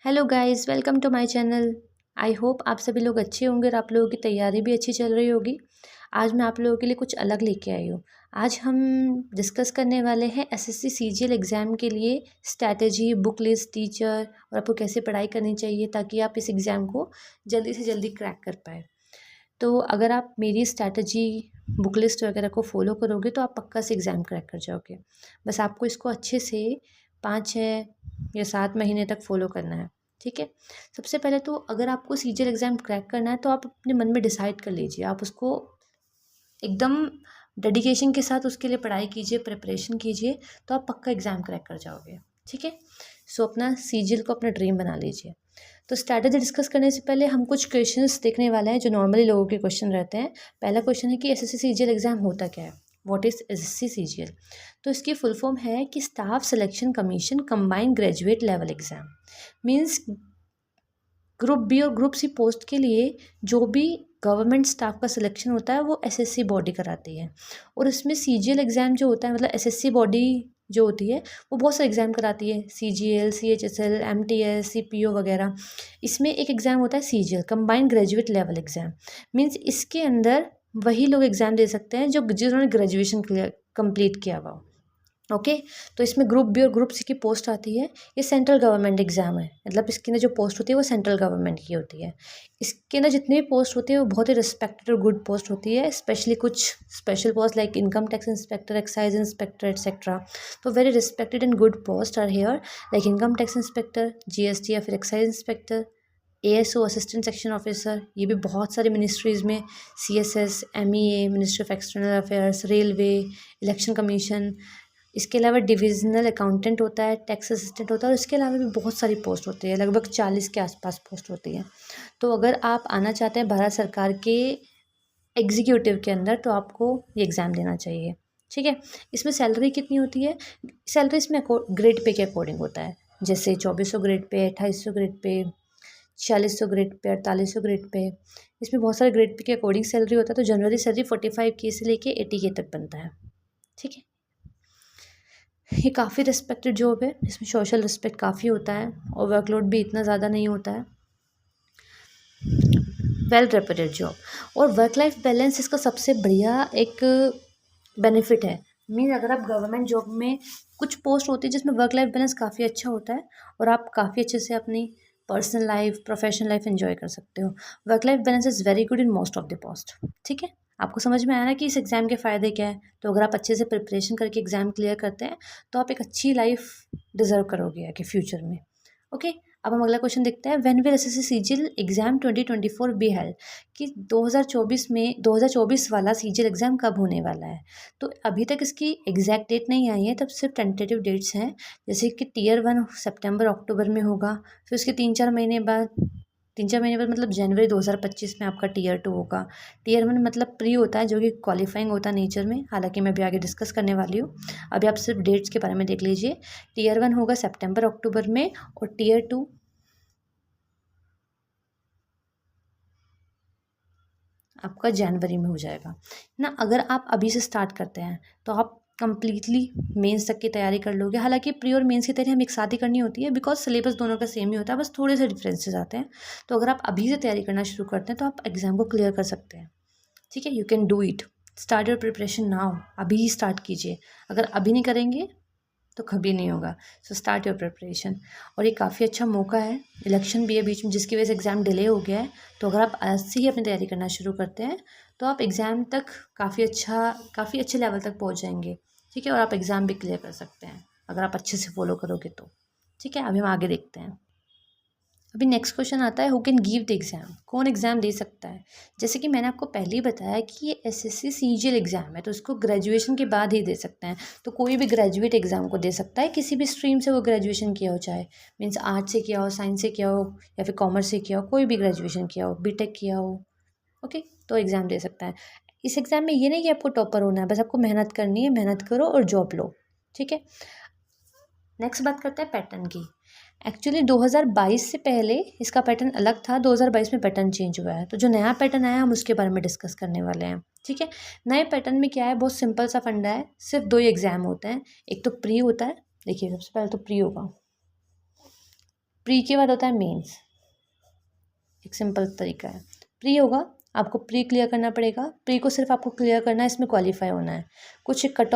Hello guys, welcome to my channel. I hope आप सभी लोग अच्छे होंगे और आप लोगों की तैयारी भी अच्छी चल रही होगी। आज मैं आप लोगों के लिए कुछ अलग लेके आई हूँ। आज हम डिस्कस करने वाले हैं एसएससी सीजीएल एग्ज़ाम के लिए स्ट्रैटेजी, बुक लिस्ट, टीचर और आपको कैसे पढ़ाई करनी चाहिए ताकि आप इस एग्ज़ाम को जल्दी से जल्दी क्रैक कर पाए। तो अगर आप मेरी स्ट्रैटेजी, बुक लिस्ट वगैरह को फॉलो करोगे तो आप पक्का से एग्ज़ाम क्रैक कर जाओगे। बस आपको इसको अच्छे से 5-6 या 7 महीने तक फॉलो करना है। ठीक है। सबसे पहले तो अगर आपको सीजीएल एग्ज़ाम क्रैक करना है तो आप अपने मन में डिसाइड कर लीजिए, आप उसको एकदम डेडिकेशन के साथ उसके लिए पढ़ाई कीजिए, प्रिपरेशन कीजिए, तो आप पक्का एग्ज़ाम क्रैक कर जाओगे। ठीक है। सो अपना सीजीएल को अपना ड्रीम बना लीजिए। तो स्ट्रैटेजी डिस्कस करने से पहले हम कुछ क्वेश्चंस देखने वाले हैं जो नॉर्मली लोगों के क्वेश्चन रहते हैं। पहला क्वेश्चन है कि एसएससी सीजीएल एग्ज़ाम होता क्या है, व्हाट इज़ एसएससी सीजीएल। तो इसकी फुल फॉर्म है कि staff selection commission combined graduate level exam. Means group B और ग्रुप सी पोस्ट के लिए जो भी गवर्नमेंट स्टाफ का सिलेक्शन होता है वो एसएससी बॉडी कराती है। और इसमें सीजीएल एग्ज़ाम जो होता है, मतलब एसएससी बॉडी जो होती है वो बहुत सारे एग्ज़ाम कराती है, सीजीएल, सीएचएसएल, एमटीएस, सीपीओ वगैरह। इसमें एक एग्ज़ाम होता है CGL, combined graduate level exam. Means इसके अंदर वही लोग एग्ज़ाम दे सकते हैं जो जिन्होंने ग्रेजुएशन कंप्लीट किया हुआ हो। ओके। तो इसमें ग्रुप बी और ग्रुप सी की पोस्ट आती है। ये सेंट्रल गवर्नमेंट एग्ज़ाम है, मतलब इसके अंदर जो पोस्ट होती है वो सेंट्रल गवर्नमेंट की होती है। इसके अंदर जितनी भी पोस्ट होती है वो बहुत ही रिस्पेक्टेड और गुड पोस्ट होती है, स्पेशली कुछ special post like income tax inspector, excise inspector etcetera. तो very respected and good post are here, like income tax inspector, GST या फिर excise inspector, ASO assistant section officer. ये भी बहुत सारी मिनिस्ट्रीज़ में, CSS, MEA, ministry of external affairs, railway, election commission. इसके अलावा डिविजनल अकाउंटेंट होता है, टैक्स असिस्टेंट होता है, और इसके अलावा भी बहुत सारी पोस्ट होती है, लगभग 40 के आसपास पोस्ट होती है। तो अगर आप आना चाहते हैं भारत सरकार के एग्जीक्यूटिव के अंदर तो आपको ये एग्ज़ाम देना चाहिए। ठीक है। इसमें सैलरी कितनी होती है? सैलरी इसमें ग्रेड पे के अकॉर्डिंग होता है, जैसे 2400 grade pay, 2800 grade pay, 4600 grade pay, 4800 grade pay. इसमें बहुत सारे ग्रेड पे के अकॉर्डिंग सैलरी होता है। तो जनरली सैलरी 45K से लेके 80K तक बनता है। ठीक है। ये काफ़ी रिस्पेक्टेड जॉब है, इसमें सोशल रिस्पेक्ट काफ़ी होता है और वर्कलोड भी इतना ज़्यादा नहीं होता है। वेल रेप्यूटेड जॉब और वर्क लाइफ बैलेंस इसका सबसे बढ़िया एक बेनिफिट है। मीन अगर आप गवर्नमेंट जॉब में, कुछ पोस्ट होती है जिसमें वर्क लाइफ बैलेंस काफ़ी अच्छा होता है और आप काफ़ी अच्छे से अपनी personal life, professional life enjoy कर सकते हो। Work life balance is very good in most of the post. ठीक है। आपको समझ में आया ना कि इस एग्ज़ाम के फ़ायदे क्या है। तो अगर आप अच्छे से प्रिपरेशन करके एग्ज़ाम क्लियर करते हैं तो आप एक अच्छी लाइफ डिज़र्व करोगे आगे फ्यूचर में। ओके। अब हम अगला क्वेश्चन देखते हैं, when will SSC CGL exam 2024 be held. कि 2024 वाला सीजीएल एग्ज़ाम कब होने वाला है। तो अभी तक इसकी एग्जैक्ट डेट नहीं आई है, तब सिर्फ टेंटेटिव डेट्स हैं। जैसे कि टियर 1 सितंबर अक्टूबर में होगा, फिर उसके 3-4 महीने बाद मतलब जनवरी 2025 में आपका टियर 2 होगा। टियर 1 मतलब प्री होता है जो कि क्वालिफाइंग होता है नेचर में, हालांकि मैं अभी आगे डिस्कस करने वाली हूँ। अभी आप सिर्फ डेट्स के बारे में देख लीजिए। टियर 1 होगा सितंबर अक्टूबर में और टियर 2 आपका जनवरी में हो जाएगा ना। अगर आप अभी से स्टार्ट करते हैं तो आप कंप्लीटली मेंस तक की तैयारी कर लोगे। हालांकि प्री और मेंस की तैयारी हम एक साथ ही करनी होती है, बिकॉज सिलेबस दोनों का सेम ही होता है, बस थोड़े से डिफरेंसेस आते हैं। तो अगर आप अभी से तैयारी करना शुरू करते हैं तो आप एग्ज़ाम को क्लियर कर सकते हैं। ठीक है। You can do it. Start your preparation now. अभी ही स्टार्ट कीजिए। अगर अभी नहीं करेंगे तो कभी नहीं होगा। So start your preparation. और ये काफ़ी अच्छा मौका है, इलेक्शन भी है बीच में जिसकी वजह से एग्ज़ाम डिले हो गया है। तो अगर आप आज से ही अपनी तैयारी करना शुरू करते हैं तो आप एग्ज़ाम तक काफ़ी अच्छे लेवल तक पहुंच जाएंगे। ठीक है। और आप एग्ज़ाम भी क्लियर कर सकते हैं अगर आप अच्छे से फॉलो करोगे तो। ठीक है। अभी हम आगे देखते हैं। अभी नेक्स्ट क्वेश्चन आता है, who can give the exam. कौन एग्ज़ाम दे सकता है। जैसे कि मैंने आपको पहले ही बताया कि ये एसएससी सीजीएल एग्ज़ाम है तो इसको ग्रेजुएशन के बाद ही दे सकते हैं। तो कोई भी ग्रेजुएट एग्ज़ाम को दे सकता है, किसी भी स्ट्रीम से वो ग्रेजुएशन किया हो, चाहे मीन्स आर्ट्स से किया हो, साइंस से किया हो या फिर कॉमर्स से किया हो, कोई भी ग्रेजुएशन किया हो, बीटेक किया हो। ओके। तो एग्ज़ाम दे सकता है। इस एग्ज़ाम में ये नहीं कि आपको टॉपर होना है, बस आपको मेहनत करनी है, मेहनत करो और जॉब लो। ठीक है। नेक्स्ट बात करते हैं पैटर्न की। एक्चुअली 2022 से पहले इसका पैटर्न अलग था, 2022 में पैटर्न चेंज हुआ है। तो जो नया पैटर्न आया हम उसके बारे में डिस्कस करने वाले हैं। ठीक है। नए पैटर्न में क्या है, बहुत सिंपल सा फंडा है, सिर्फ 2 ही एग्ज़ाम होते हैं। एक तो प्री होता है, देखिए सबसे पहले तो प्री होगा। प्री के बाद होता है मेंस। एक सिंपल तरीका है, प्री होगा, आपको प्री क्लियर करना पड़ेगा। प्री को सिर्फ आपको क्लियर करना है, इसमें क्वालिफाई होना है। कुछ कट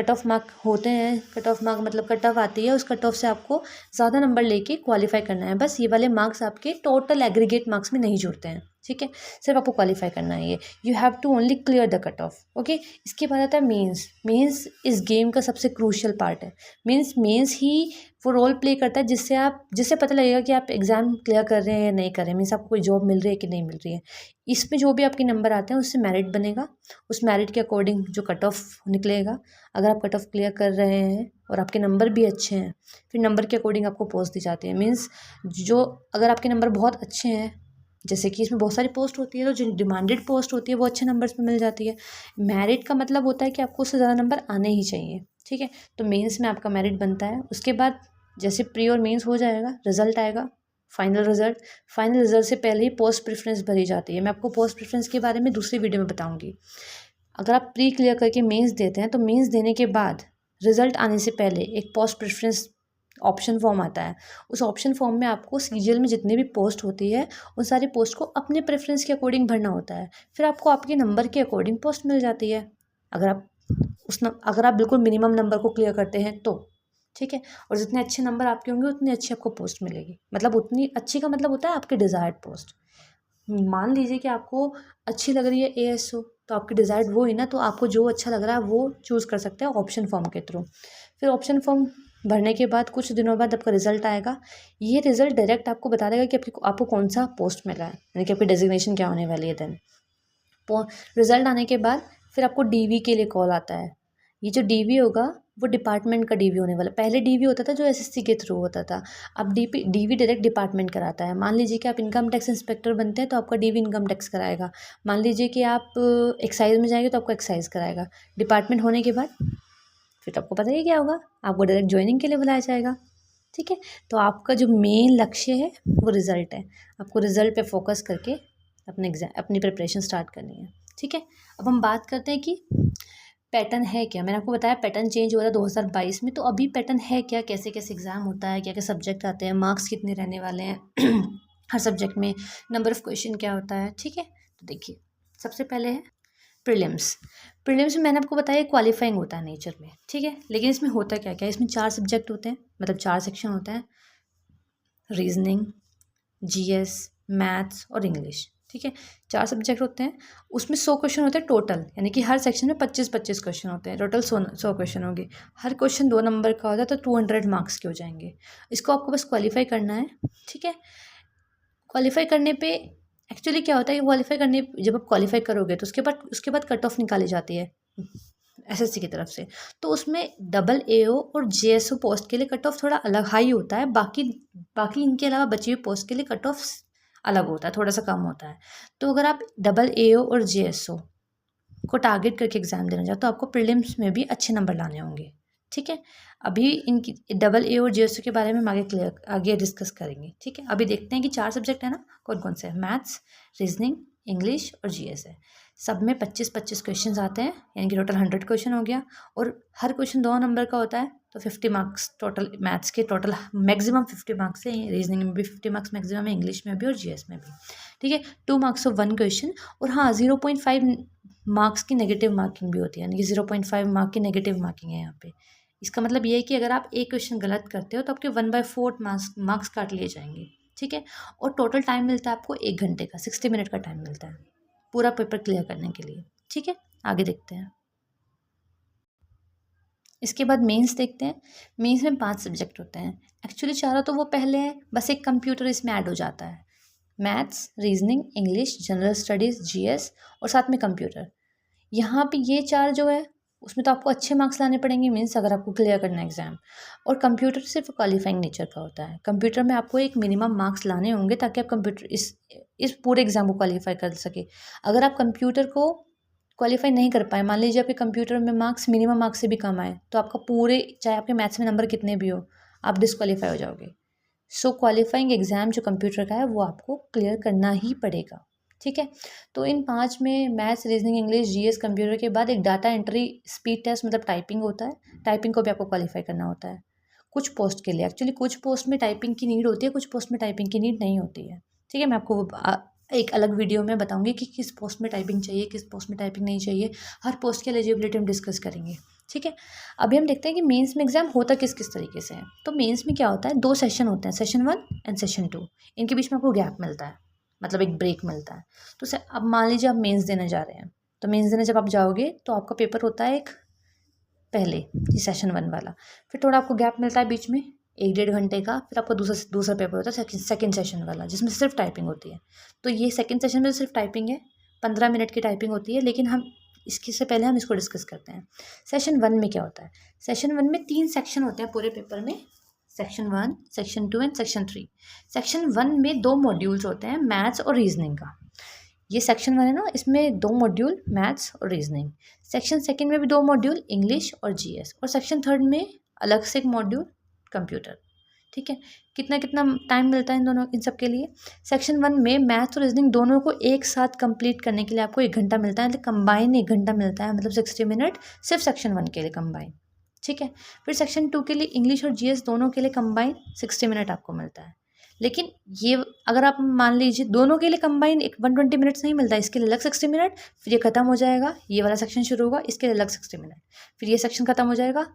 ऑफ मार्क होते हैं, कट ऑफ मार्क मतलब कट ऑफ आती है, उस कट ऑफ से आपको ज़्यादा नंबर लेके क्वालिफाई करना है। बस ये वाले मार्क्स आपके टोटल एग्रीगेट मार्क्स में नहीं जुड़ते हैं, ठीक है, सिर्फ आपको क्वालिफाई करना है ये। You have to only clear the cut off, okay. इसके बाद आता है मेंस। मेंस इस गेम का सबसे क्रूशियल पार्ट है। मेंस ही वो रोल प्ले करता है जिससे पता लगेगा कि आप एग्ज़ाम क्लियर कर रहे हैं या नहीं कर रहे हैं, मीन्स आपको कोई जॉब मिल रही है कि नहीं मिल रही है। इसमें जो भी आपके नंबर आते हैं उससे मेरिट बनेगा, उस मेरिट के अकॉर्डिंग जो कट ऑफ निकलेगा। अगर आप कट ऑफ क्लियर कर रहे हैं और आपके नंबर भी अच्छे हैं, फिर नंबर के अकॉर्डिंग आपको पोस्ट दी जाती है। मीन्स जो अगर आपके नंबर बहुत अच्छे हैं, जैसे कि इसमें बहुत सारी पोस्ट होती है, तो जो डिमांडेड पोस्ट होती है वो अच्छे नंबर्स में मिल जाती है। मेरिट का मतलब होता है कि आपको उससे ज़्यादा नंबर आने ही चाहिए, ठीक है। तो मेंस में आपका मेरिट बनता है। उसके बाद जैसे प्री और मेंस हो जाएगा, रिजल्ट आएगा, फाइनल रिजल्ट से पहले ही पोस्ट प्रेफरेंस भरी जाती है। मैं आपको पोस्ट प्रेफरेंस के बारे में दूसरी वीडियो में बताऊंगी। अगर आप प्री क्लियर करके मेंस देते हैं तो मेंस देने के बाद रिजल्ट आने से पहले एक पोस्ट प्रेफरेंस ऑप्शन फॉर्म आता है। उस ऑप्शन फॉर्म में आपको सीजीएल में जितनी भी पोस्ट होती है उन सारी पोस्ट को अपने प्रेफरेंस के अकॉर्डिंग भरना होता है। फिर आपको आपके नंबर के अकॉर्डिंग पोस्ट मिल जाती है, अगर आप बिल्कुल मिनिमम नंबर को क्लियर करते हैं तो, ठीक है। और जितने अच्छे नंबर आपके होंगे उतनी अच्छी आपको पोस्ट मिलेगी। मतलब उतनी अच्छी का मतलब होता है आपके डिज़ायर्ड पोस्ट। मान लीजिए कि आपको अच्छी लग रही है एएसओ, तो आपकी डिज़ायर्ड वो ही ना, तो आपको जो अच्छा लग रहा है वो चूज़ कर सकते हैं ऑप्शन फॉर्म के थ्रू। फिर ऑप्शन फॉर्म भरने के बाद कुछ दिनों बाद आपका रिजल्ट आएगा। ये रिजल्ट डायरेक्ट आपको बता देगा कि आपको कौन सा पोस्ट मिला है, यानी कि आपकी डेजिग्नेशन क्या होने वाली है। देन रिजल्ट आने के बाद फिर आपको डीवी के लिए कॉल आता है। ये जो डीवी होगा वो डिपार्टमेंट का डीवी होने वाला। पहले डीवी होता था जो एसएससी के थ्रू होता था, अब डीवी डायरेक्ट डिपार्टमेंट कराता है। मान लीजिए कि आप इनकम टैक्स इंस्पेक्टर बनते हैं तो आपका डीवी इनकम टैक्स कराएगा। मान लीजिए कि आप एक्साइज में जाएंगे तो आपको एक्साइज कराएगा। डिपार्टमेंट होने के बाद फिर तो आपको पता ही क्या होगा, आपको डायरेक्ट ज्वाइनिंग के लिए बुलाया जाएगा, ठीक है। तो आपका जो मेन लक्ष्य है वो रिज़ल्ट है। आपको रिज़ल्ट पे फोकस करके अपनी प्रिपरेशन स्टार्ट करनी है, ठीक है। अब हम बात करते हैं कि पैटर्न है क्या। मैंने आपको बताया पैटर्न चेंज हुआ था 2022 में, तो अभी पैटर्न है क्या, कैसे कैसे एग्ज़ाम होता है, क्या क्या सब्जेक्ट आते हैं, मार्क्स कितने रहने वाले हैं हर सब्जेक्ट में, नंबर ऑफ़ क्वेश्चन क्या होता है, ठीक है। तो देखिए, सबसे पहले है प्रीलिम्स। प्रीलिम्स में मैंने आपको बताया क्वालिफाइंग होता है नेचर में, ठीक है। लेकिन इसमें होता क्या क्या, इसमें 4 सब्जेक्ट होते हैं, मतलब 4 सेक्शन होते हैं, रीजनिंग, जीएस, मैथ्स और इंग्लिश, ठीक है। 4 सब्जेक्ट होते हैं, उसमें 100 क्वेश्चन होते हैं टोटल, यानी कि हर सेक्शन में 25-25 क्वेश्चन होते हैं, टोटल 100 क्वेश्चन होंगे। हर क्वेश्चन 2 नंबर का होता है, तो 200 मार्क्स के हो जाएंगे। इसको आपको बस क्वालिफाई करना है, ठीक है। क्वालिफाई करने पे एक्चुअली क्या होता है कि जब आप क्वालिफाई करोगे तो उसके बाद कट ऑफ निकाली जाती है एसएससी की तरफ से। तो उसमें डबल एओ और जेएसओ पोस्ट के लिए कट ऑफ थोड़ा अलग हाई होता है, बाकी इनके अलावा बची हुई पोस्ट के लिए कट ऑफ अलग होता है, थोड़ा सा कम होता है। तो अगर आप डबल एओ और जेएसओ को टारगेट करके एग्ज़ाम देना चाहते हो तो आपको प्रीलिम्स में भी अच्छे नंबर लाने होंगे, ठीक है। अभी इनकी डबल ए और जेएसओ के बारे में हम आगे डिस्कस करेंगे, ठीक है। अभी देखते हैं कि 4 सब्जेक्ट है ना, कौन कौन से हैं। मैथ्स, रीजनिंग, इंग्लिश और जीएस है। सब में 25-25 क्वेश्चन आते हैं, यानी कि टोटल 100 क्वेश्चन हो गया। और हर क्वेश्चन 2 नंबर का होता है, तो 50 मार्क्स टोटल। मैथ्स के टोटल मैक्सिमम 50 मार्क्स है, रीजनिंग में भी 50 मार्क्स मैक्सिमम है, इंग्लिश में भी और जीएस में भी, ठीक है। 2 मार्क्स ऑफ 1 क्वेश्चन। और हाँ, 0.5 मार्क्स की नेगेटिव मार्किंग भी होती है, यानी कि 0.5 मार्क की नेगेटिव मार्किंग है यहाँ पे। इसका मतलब ये है कि अगर आप एक क्वेश्चन गलत करते हो तो आपके 1/4 मार्क्स काट लिए जाएंगे, ठीक है। और टोटल टाइम मिलता है आपको 1 घंटे का, 60 मिनट का टाइम मिलता है पूरा पेपर क्लियर करने के लिए, ठीक है। आगे देखते हैं। इसके बाद मेंस देखते हैं। मेंस में 5 सब्जेक्ट होते हैं, एक्चुअली चारों तो वो पहले हैं, बस एक कंप्यूटर इसमें ऐड हो जाता है। Maths, reasoning, English, general studies, GS और साथ में कंप्यूटर। यहाँ पे ये 4 जो है उसमें तो आपको अच्छे मार्क्स लाने पड़ेंगे, मीन्स अगर आपको क्लियर करना है एग्ज़ाम। और कंप्यूटर सिर्फ क्वालिफाइंग नेचर का होता है। कंप्यूटर में आपको एक मिनिमम मार्क्स लाने होंगे ताकि आप कंप्यूटर इस पूरे एग्ज़ाम को क्वालिफाई कर सके। अगर आप कंप्यूटर को क्वालिफाई नहीं कर पाए, मान लीजिए आपके कंप्यूटर में मार्क्स मिनिमम मार्क्स से भी कम आए, तो आपका पूरे, चाहे आपके मैथ्स में नंबर कितने भी हो, आप डिसक्वालीफाई हो जाओगे। सो क्वालिफाइंग एग्ज़ाम जो कंप्यूटर का है वो आपको क्लियर करना ही पड़ेगा, ठीक है। तो इन 5 में maths, reasoning, English, GS, computer के बाद एक डाटा एंट्री स्पीड टेस्ट मतलब टाइपिंग होता है। टाइपिंग को भी आपको क्वालिफाई करना होता है। कुछ पोस्ट के लिए। एक्चुअली कुछ पोस्ट में टाइपिंग की नीड होती है, कुछ पोस्ट में टाइपिंग की नीड नहीं होती है। ठीक है, मैं आपको एक अलग वीडियो में बताऊंगी कि किस पोस्ट में टाइपिंग चाहिए, किस पोस्ट में टाइपिंग नहीं चाहिए। हर पोस्ट की एलिजिबिलिटी हम डिस्कस करेंगे। ठीक है, अभी हम देखते हैं कि मेंस में एग्जाम होता किस किस तरीके से है। तो मेंस में क्या होता है, 2 सेशन होते हैं, सेशन 1 एंड सेशन 2। इनके बीच में आपको गैप मिलता है, मतलब एक ब्रेक मिलता है। तो अब मान लीजिए आप मेंस देने जा रहे हैं, तो मेंस देने जब आप जाओगे तो आपका पेपर होता है एक पहले, ये सेशन 1 वाला। फिर थोड़ा आपको गैप मिलता है बीच में 1-1.5 घंटे का। फिर आपका दूसरा पेपर होता है सेकंड सेशन वाला, जिसमें सिर्फ टाइपिंग होती है। तो ये सेकंड सेशन में सिर्फ टाइपिंग है, 15 मिनट की टाइपिंग होती है। लेकिन हम इसके से पहले हम इसको डिस्कस करते हैं। सेशन 1 में क्या होता है। सेशन 1 में 3 सेक्शन होते हैं पूरे पेपर में, section 1, section 2 and section 3। Section 1 में 2 मॉड्यूल्स होते हैं, मैथ्स और रीजनिंग का। ये सेक्शन 1 है ना, इसमें 2 मॉड्यूल मैथ्स और रीजनिंग। सेक्शन 2 में भी 2 मॉड्यूल इंग्लिश और जीएस। और सेक्शन 3 में अलग से एक मॉड्यूल कंप्यूटर। ठीक है, कितना कितना टाइम मिलता है इन सब के लिए। सेक्शन 1 में मैथ्स और रीजनिंग दोनों को एक साथ कंप्लीट करने के लिए आपको 1 घंटा मिलता है, कंबाइन 1 घंटा मिलता है, मतलब 60 मिनट सिर्फ सेक्शन 1 के लिए कंबाइन। ठीक है, फिर सेक्शन 2 के लिए इंग्लिश और जीएस दोनों के लिए कंबाइन 60 मिनट आपको मिलता है। लेकिन ये अगर आप मान लीजिए दोनों के लिए कंबाइन 120 मिनट्स नहीं मिलता, इसके लिए अलग 60 मिनट। फिर ये खत्म हो जाएगा, ये वाला सेक्शन शुरू होगा, इसके लिए अलग 60 मिनट। फिर ये सेक्शन खत्म हो जाएगा,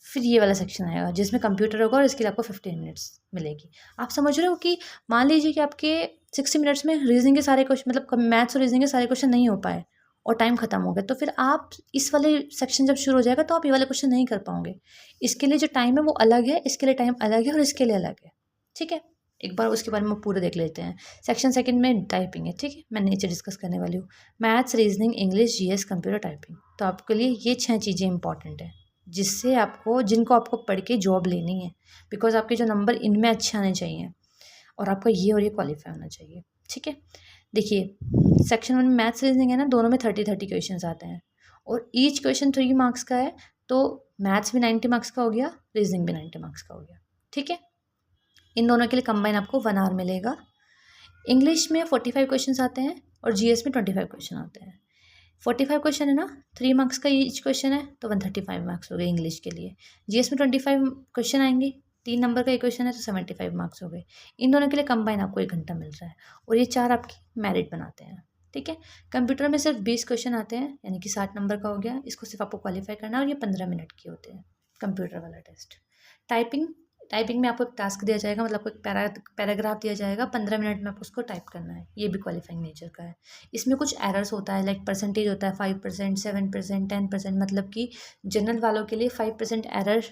फिर ये वाला सेक्शन आएगा जिसमें कंप्यूटर होगा, और इसके लिए आपको 15 मिनट्स मिलेगी। आप समझ रहे हो कि मान लीजिए कि आपके 60 मिनट्स में रीजनिंग के सारे क्वेश्चन, मतलब मैथ्स और रीजनिंग के सारे क्वेश्चन नहीं हो पाए और टाइम खत्म हो गया, तो फिर आप इस वाले सेक्शन जब शुरू हो जाएगा तो आप ये वाले क्वेश्चन नहीं कर पाओगे। इसके लिए जो टाइम है वो अलग है, इसके लिए टाइम अलग है, और इसके लिए अलग है। ठीक है, एक बार उसके बारे में पूरा देख लेते हैं। सेक्शन 2 में टाइपिंग है। ठीक है, मैं नीचे डिस्कस करने वाली हूँ, maths, reasoning, English, GS, computer, typing. तो आपके लिए ये 6 चीज़ें इंपॉर्टेंट है, जिनको आपको पढ़ के जॉब लेनी है। बिकॉज आपके जो नंबर इनमें अच्छे आने चाहिए, और आपका ये और ये क्वालिफाई होना चाहिए। ठीक है, देखिए सेक्शन 1 में मैथ्स रीजनिंग है ना, दोनों में 30 क्वेश्चन आते हैं, और ईच क्वेश्चन 3 मार्क्स का है। तो मैथ्स भी 90 मार्क्स का हो गया, रीजनिंग भी 90 मार्क्स का हो गया। ठीक है, इन दोनों के लिए कंबाइन आपको 1 आवर मिलेगा। इंग्लिश में 45 क्वेश्चन आते हैं, और जीएस में 25 क्वेश्चन आते हैं। 45 क्वेश्चन है ना, 3 मार्क्स का ईच क्वेश्चन है, तो 135 मार्क्स हो गए इंग्लिश के लिए। जीएस में 25 क्वेश्चन आएंगे, 3 नंबर का एक क्वेश्चन है, तो 75 मार्क्स हो गए। इन दोनों के लिए कंबाइन आपको 1 घंटा मिल रहा है, और ये 4 आपकी मेरिट बनाते हैं। ठीक है, कंप्यूटर में सिर्फ 20 क्वेश्चन आते हैं, यानी कि 60 नंबर का हो गया। इसको सिर्फ आपको क्वालिफाई करना है, और ये 15 मिनट के होते हैं कंप्यूटर वाला टेस्ट। टाइपिंग में आपको एक टास्क दिया जाएगा, मतलब आपको एक पैराग्राफ दिया जाएगा, 15 मिनट में आपको उसको टाइप करना है। ये भी क्वालिफाइंग नेचर का है। इसमें कुछ एरर्स होता है, लाइक परसेंटेज होता है 5%, 7%, 10%, मतलब कि जनरल वालों के लिए 5% एरर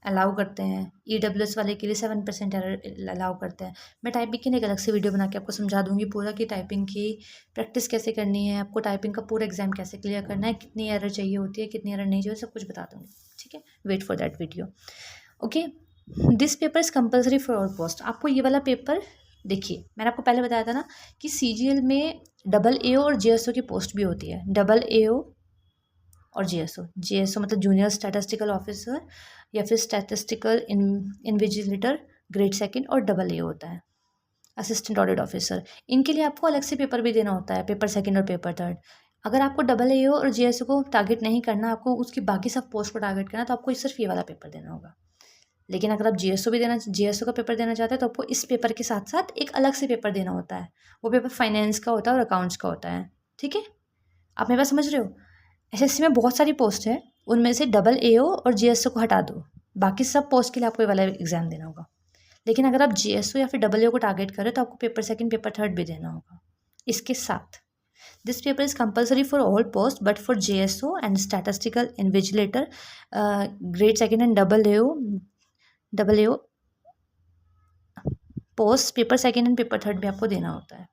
अलाउ करते हैं, ईडब्ल्यूएस वाले के लिए 7% एरर अलाउ करते हैं। मैं टाइपिंग की एक अलग से वीडियो बना के आपको समझा दूंगी पूरा, कि टाइपिंग की प्रैक्टिस कैसे करनी है, आपको टाइपिंग का पूरा एग्जाम कैसे क्लियर करना है, कितनी एरर चाहिए होती है, कितनी एरर नहीं चाहिए, सब कुछ बता दूंगी। ठीक है, wait for that video. Okay, this paper is compulsory for all post. आपको ये वाला पेपर, देखिए मैंने आपको पहले बताया था ना कि सीजीएल में AA और जेएसओ की पोस्ट भी होती है। AA और जेएसओ मतलब जूनियर स्टैटिस्टिकल ऑफिसर, या फिर स्टैटिस्टिकल इन्विजिलेटर ग्रेड 2, और AA होता है असिस्टेंट ऑडिट ऑफिसर। इनके लिए आपको अलग से पेपर भी देना होता है, पेपर 2 और पेपर 3। अगर आपको AA और जेएसओ को टारगेट नहीं करना, आपको उसकी बाकी सब पोस्ट को टारगेट करना, तो आपको सिर्फ ये वाला पेपर देना होगा। लेकिन अगर आप जेएसओ का पेपर देना चाहते हैं, तो आपको इस पेपर के साथ साथ एक अलग से पेपर देना होता है। वो पेपर फाइनेंस का होता है और अकाउंट्स का होता है। ठीक है, आप मेरे बात समझ रहे हो। एसएससी में बहुत सारी पोस्ट है, उनमें से AA और जेएसओ को हटा दो, बाकी सब पोस्ट के लिए आपको ये वाला एग्जाम देना होगा। लेकिन अगर आप जेएसओ या फिर AA को टारगेट करें, तो आपको पेपर 2, पेपर 3 भी देना होगा इसके साथ। This paper is compulsory for all post, but for JSO and statistical invigilator grade 2 and AA post paper 2 and paper 3 भी आपको देना होता है।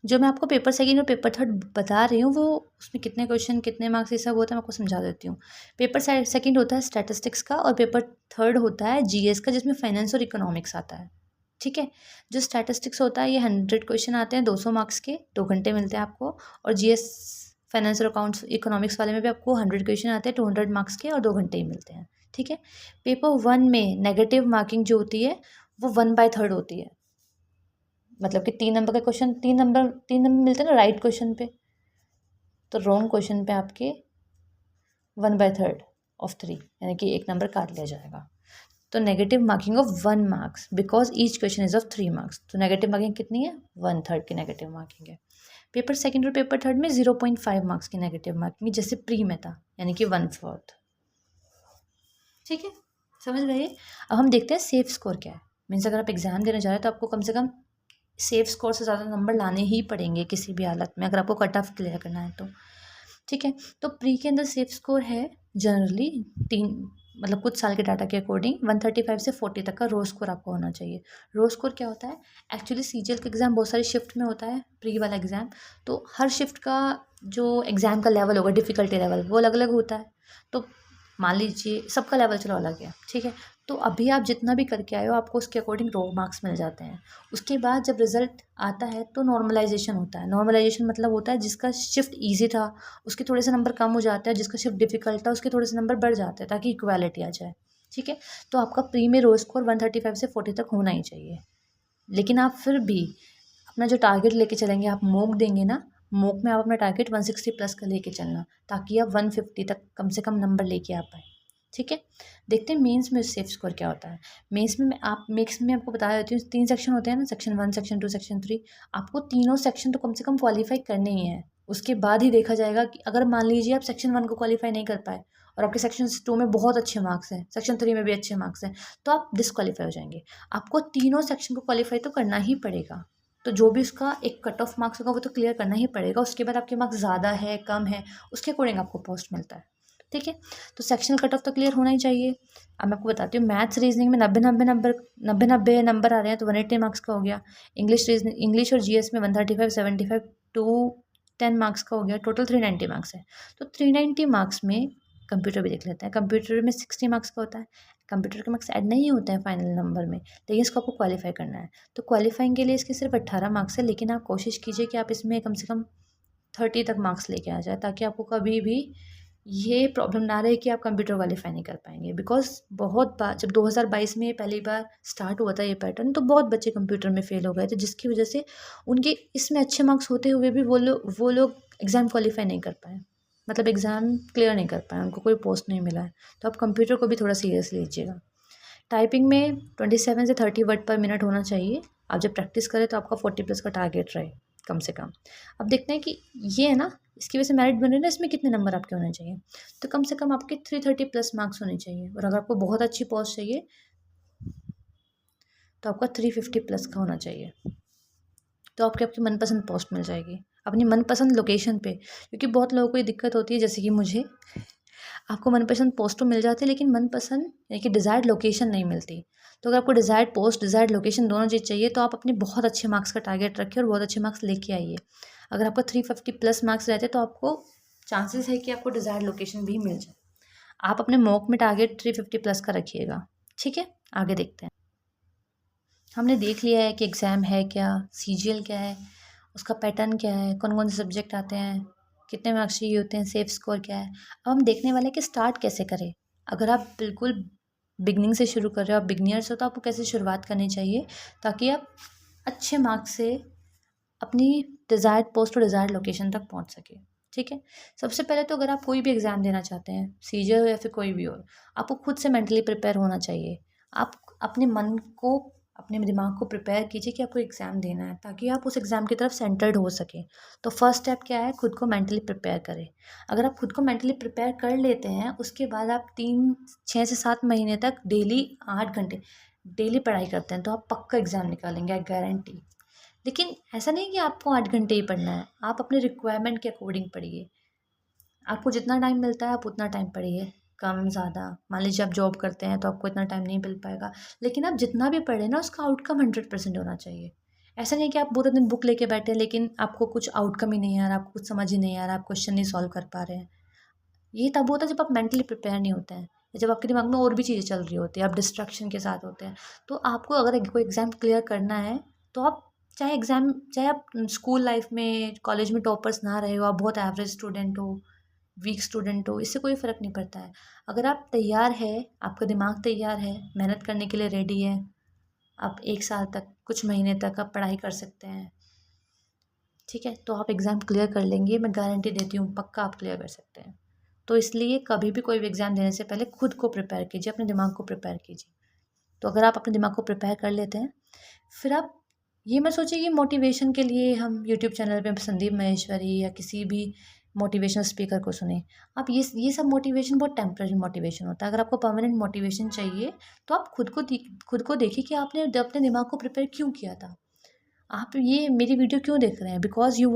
जो मैं आपको पेपर 2 और पेपर 3 बता रही हूँ, वो उसमें कितने क्वेश्चन, कितने मार्क्स, ये सब होता है, मैं आपको समझा देती हूँ। पेपर 2 होता है स्टैटिस्टिक्स का, और पेपर 3 होता है जीएस का, जिसमें फाइनेंस और इकोनॉमिक्स आता है। ठीक है, जो स्टैटिस्टिक्स होता है, ये 100 क्वेश्चन आते हैं, 200 मार्क्स के, 2 घंटे मिलते हैं आपको। और जीएस फाइनेंस और अकाउंट्स इकोनॉमिक्स वाले में भी आपको 100 क्वेश्चन आते हैं, 200 मार्क्स के, और 2 घंटे ही मिलते हैं। ठीक है, पेपर 1 में नेगेटिव मार्किंग जो होती है वो 1/3 होती है, मतलब कि 3 नंबर का क्वेश्चन, 3 नंबर मिलते हैं ना राइट क्वेश्चन पे, तो रॉन्ग क्वेश्चन पे आपके 1/3 ऑफ 3, यानी कि एक नंबर काट लिया जाएगा। तो negative marking of 1 marks because each question is of 3 marks. तो नेगेटिव मार्किंग कितनी है? 1/3 की नेगेटिव मार्किंग है। पेपर सेकंड और पेपर थर्ड में 0.5 मार्क्स की नेगेटिव मार्किंग जैसे प्री में था, यानी कि 1/4। ठीक है, समझ गए। अब हम देखते हैं सेफ स्कोर क्या है। मीन्स अगर आप एग्जाम देने जा रहे हैं तो आपको कम से कम सेफ स्कोर से ज़्यादा नंबर लाने ही पड़ेंगे किसी भी हालत में, अगर आपको कट ऑफ क्लियर करना है तो। ठीक है, तो प्री के अंदर सेफ स्कोर है जनरली 3, मतलब कुछ साल के डाटा के अकॉर्डिंग 135 से 40 तक का रो स्कोर आपको होना चाहिए। रो स्कोर क्या होता है? एक्चुअली सीजीएल का एग्ज़ाम बहुत सारी शिफ्ट में होता है, प्री वाला एग्ज़ाम, तो हर शिफ्ट का जो एग्ज़ाम का लेवल होगा, डिफ़िकल्टी लेवल, वो अलग अलग होता है। तो मान लीजिए सबका लेवल चलो अलग है, ठीक है, तो अभी आप जितना भी करके आए हो आपको उसके अकॉर्डिंग रो मार्क्स मिल जाते हैं। उसके बाद जब रिजल्ट आता है तो नॉर्मलाइजेशन होता है। नॉर्मलाइजेशन मतलब होता है जिसका शिफ्ट ईजी था उसके थोड़े से नंबर कम हो जाते हैं, जिसका शिफ्ट डिफिकल्ट था उसके थोड़े से नंबर बढ़ जाते हैं, ताकि इक्वालिटी आ जाए। ठीक है, तो आपका प्री में रो स्कोर 135 से 40 तक होना ही चाहिए। लेकिन आप फिर भी अपना जो टारगेट लेके चलेंगे, आप मॉक देंगे ना, मॉक में आप अपना टारगेट 160 प्लस का लेके चलना, ताकि आप 150 तक कम से कम नंबर लेके आ पाए। ठीक है, देखते हैं मेंस में सेफ स्कोर क्या होता है। मेंस में मेंस में आपको बता देती हूँ, 3 सेक्शन होते हैं ना, सेक्शन 1, सेक्शन 2, सेक्शन 3। आपको तीनों सेक्शन तो कम से कम क्वालिफाई करने ही है। उसके बाद ही देखा जाएगा कि अगर मान लीजिए आप सेक्शन 1 को क्वालिफाई नहीं कर पाए और आपके सेक्शन 2 में बहुत अच्छे मार्क्स हैं, सेक्शन 3 में भी अच्छे मार्क्स हैं, तो आप डिस्क्वालीफाई हो जाएंगे। आपको तीनों सेक्शन को क्वालिफाई तो करना ही पड़ेगा। तो जो भी उसका एक कट ऑफ मार्क्स होगा वो तो क्लियर करना ही पड़ेगा। उसके बाद आपके मार्क्स ज़्यादा है कम है उसके अकॉर्डिंग आपको पोस्ट मिलता है। ठीक है, तो सेक्शनल कट ऑफ तो क्लियर होना ही चाहिए। अब मैं आपको बताती हूँ, मैथ्स रीजनिंग में 90 नंबर आ रहे हैं तो 180 मार्क्स का हो गया। इंग्लिश और जीएस में 135, 75 टू 10 मार्क्स का हो गया। टोटल 390 मार्क्स है। तो 390 मार्क्स में कंप्यूटर भी देख लेते हैं। कंप्यूटर में 60 मार्क्स का होता है। कंप्यूटर के मार्क्स ऐड नहीं होते हैं फाइनल नंबर में, लेकिन इसको आपको क्वालिफाई करना है। तो क्वालिफाइंग के लिए इसके सिर्फ 18 मार्क्स है, लेकिन आप कोशिश कीजिए कि आप इसमें कम से कम 30 तक मार्क्स लेके आ जाए, ताकि आपको कभी भी ये प्रॉब्लम ना रहे कि आप कंप्यूटर क्वालिफाई नहीं कर पाएंगे। बिकॉज बहुत बार जब 2022 में पहली बार स्टार्ट हुआ था ये पैटर्न, तो बहुत बच्चे कंप्यूटर में फेल हो गए थे, जिसकी वजह से उनके इसमें अच्छे मार्क्स होते हुए भी वो लोग एग्ज़ाम क्वालिफाई नहीं कर पाए, मतलब एग्ज़ाम क्लियर नहीं कर पाए, उनको कोई पोस्ट नहीं मिला है। तो आप कंप्यूटर को भी थोड़ा सीरियस लीजिएगा। टाइपिंग में 27 से 30 वर्ड पर मिनट होना चाहिए। आप जब प्रैक्टिस करें तो आपका 40 प्लस का टारगेट रहे कम से कम। अब देखते हैं कि ये है ना, इसकी वजह से मेरिट बन रही है ना, इसमें कितने नंबर आपके होने चाहिए। तो कम से कम आपके 330 प्लस मार्क्स होने चाहिए। और अगर आपको बहुत अच्छी पोस्ट चाहिए तो आपका 350 प्लस का होना चाहिए। तो आपकी मनपसंद पोस्ट मिल जाएगी अपनी मनपसंद लोकेशन पे। क्योंकि बहुत लोगों को ये दिक्कत होती है, जैसे कि मुझे, आपको मनपसंद पोस्ट तो मिल जाती है लेकिन मनपसंद यानी कि डिज़ायर्ड लोकेशन नहीं मिलती। तो अगर आपको डिज़ायर्ड पोस्ट डिज़ायर्ड लोकेशन दोनों चीज़ चाहिए तो आप अपने बहुत अच्छे मार्क्स का टारगेट रखिए और बहुत अच्छे मार्क्स लेके आइए। अगर आपका 350 प्लस मार्क्स रहते तो आपको चांसेस है कि आपको डिज़ायर्ड लोकेशन भी मिल जाए। आप अपने मॉक में टारगेट 350 प्लस का रखिएगा। ठीक है, आगे देखते हैं। हमने देख लिया है कि एग्ज़ाम है क्या, सीजीएल क्या है, उसका पैटर्न क्या है, कौन कौन से सब्जेक्ट आते हैं, कितने मार्क्स चाहिए होते हैं, सेफ स्कोर क्या है। अब हम देखने वाले हैं कि स्टार्ट कैसे करें। अगर आप बिल्कुल बिगनिंग से शुरू कर रहे हो, आप बिगनियर्स हो, तो आपको कैसे शुरुआत करनी चाहिए ताकि आप अच्छे मार्क्स से अपनी डिज़ायर्ड पोस्ट और डिज़ायर्ड लोकेशन तक पहुंच सके। ठीक है, सबसे पहले तो अगर आप कोई भी एग्ज़ाम देना चाहते हैं, सीजीएल हो या फिर कोई भी हो, आपको खुद से मेंटली प्रिपेयर होना चाहिए। आप अपने मन को, अपने दिमाग को प्रिपेयर कीजिए कि आपको एग्ज़ाम देना है, ताकि आप उस एग्ज़ाम की तरफ सेंटर्ड हो सके। तो फर्स्ट स्टेप क्या है, खुद को मेंटली प्रिपेयर करें। अगर आप खुद को मेंटली प्रिपेयर कर लेते हैं, उसके बाद आप 6 से 7 महीने तक डेली 8 घंटे डेली पढ़ाई करते हैं, तो आप पक्का एग्ज़ाम निकालेंगे, गारंटी। लेकिन ऐसा नहीं कि आपको 8 घंटे ही पढ़ना है, आप अपने रिक्वायरमेंट के अकॉर्डिंग पढ़िए। आपको जितना टाइम मिलता है आप उतना टाइम पढ़िए, कम ज़्यादा। मान लीजिए आप जॉब करते हैं तो आपको इतना टाइम नहीं मिल पाएगा, लेकिन आप जितना भी पढ़ें ना उसका आउटकम 100% होना चाहिए। ऐसा नहीं कि आप पूरे दिन बुक लेके बैठे हैं लेकिन आपको कुछ आउटकम ही नहीं आ रहा, आपको कुछ समझ ही नहीं आ रहा, आप क्वेश्चन नहीं सॉल्व कर पा रहे हैं। ये तब होता है जब आप मेंटली प्रिपेयर नहीं होते हैं, जब आपके दिमाग में और भी चीज़ें चल रही होती है, आप डिस्ट्रैक्शन के साथ होते हैं। तो आपको अगर कोई एग्ज़ाम क्लियर करना है तो आप चाहे आप स्कूल लाइफ में, कॉलेज में टॉपर्स ना रहे हो, आप बहुत एवरेज स्टूडेंट हो, वीक स्टूडेंट हो, इससे कोई फ़र्क नहीं पड़ता है। अगर आप तैयार है, आपका दिमाग तैयार है, मेहनत करने के लिए रेडी है, आप 1 साल तक, कुछ महीने तक आप पढ़ाई कर सकते हैं। ठीक है, तो आप एग्ज़ाम क्लियर कर लेंगे, मैं गारंटी देती हूँ, पक्का आप क्लियर कर सकते हैं। तो इसलिए कभी भी कोई भी एग्ज़ाम देने से पहले खुद को प्रिपेयर कीजिए, अपने दिमाग को प्रिपेयर कीजिए। तो अगर आप अपने दिमाग को प्रिपेयर कर लेते हैं, फिर आप ये मत सोचिए कि मोटिवेशन के लिए हम यूट्यूब चैनल पे संदीप माहेश्वरी या किसी भी मोटिवेशनल स्पीकर को सुने। आप ये सब मोटिवेशन बहुत टेम्पररी मोटिवेशन होता है। अगर आपको परमानेंट मोटिवेशन चाहिए, तो आप खुद को देखिए कि आपने अपने दिमाग को प्रिपेयर क्यों किया था। आप ये मेरी वीडियो क्यों देख रहे हैं? Because you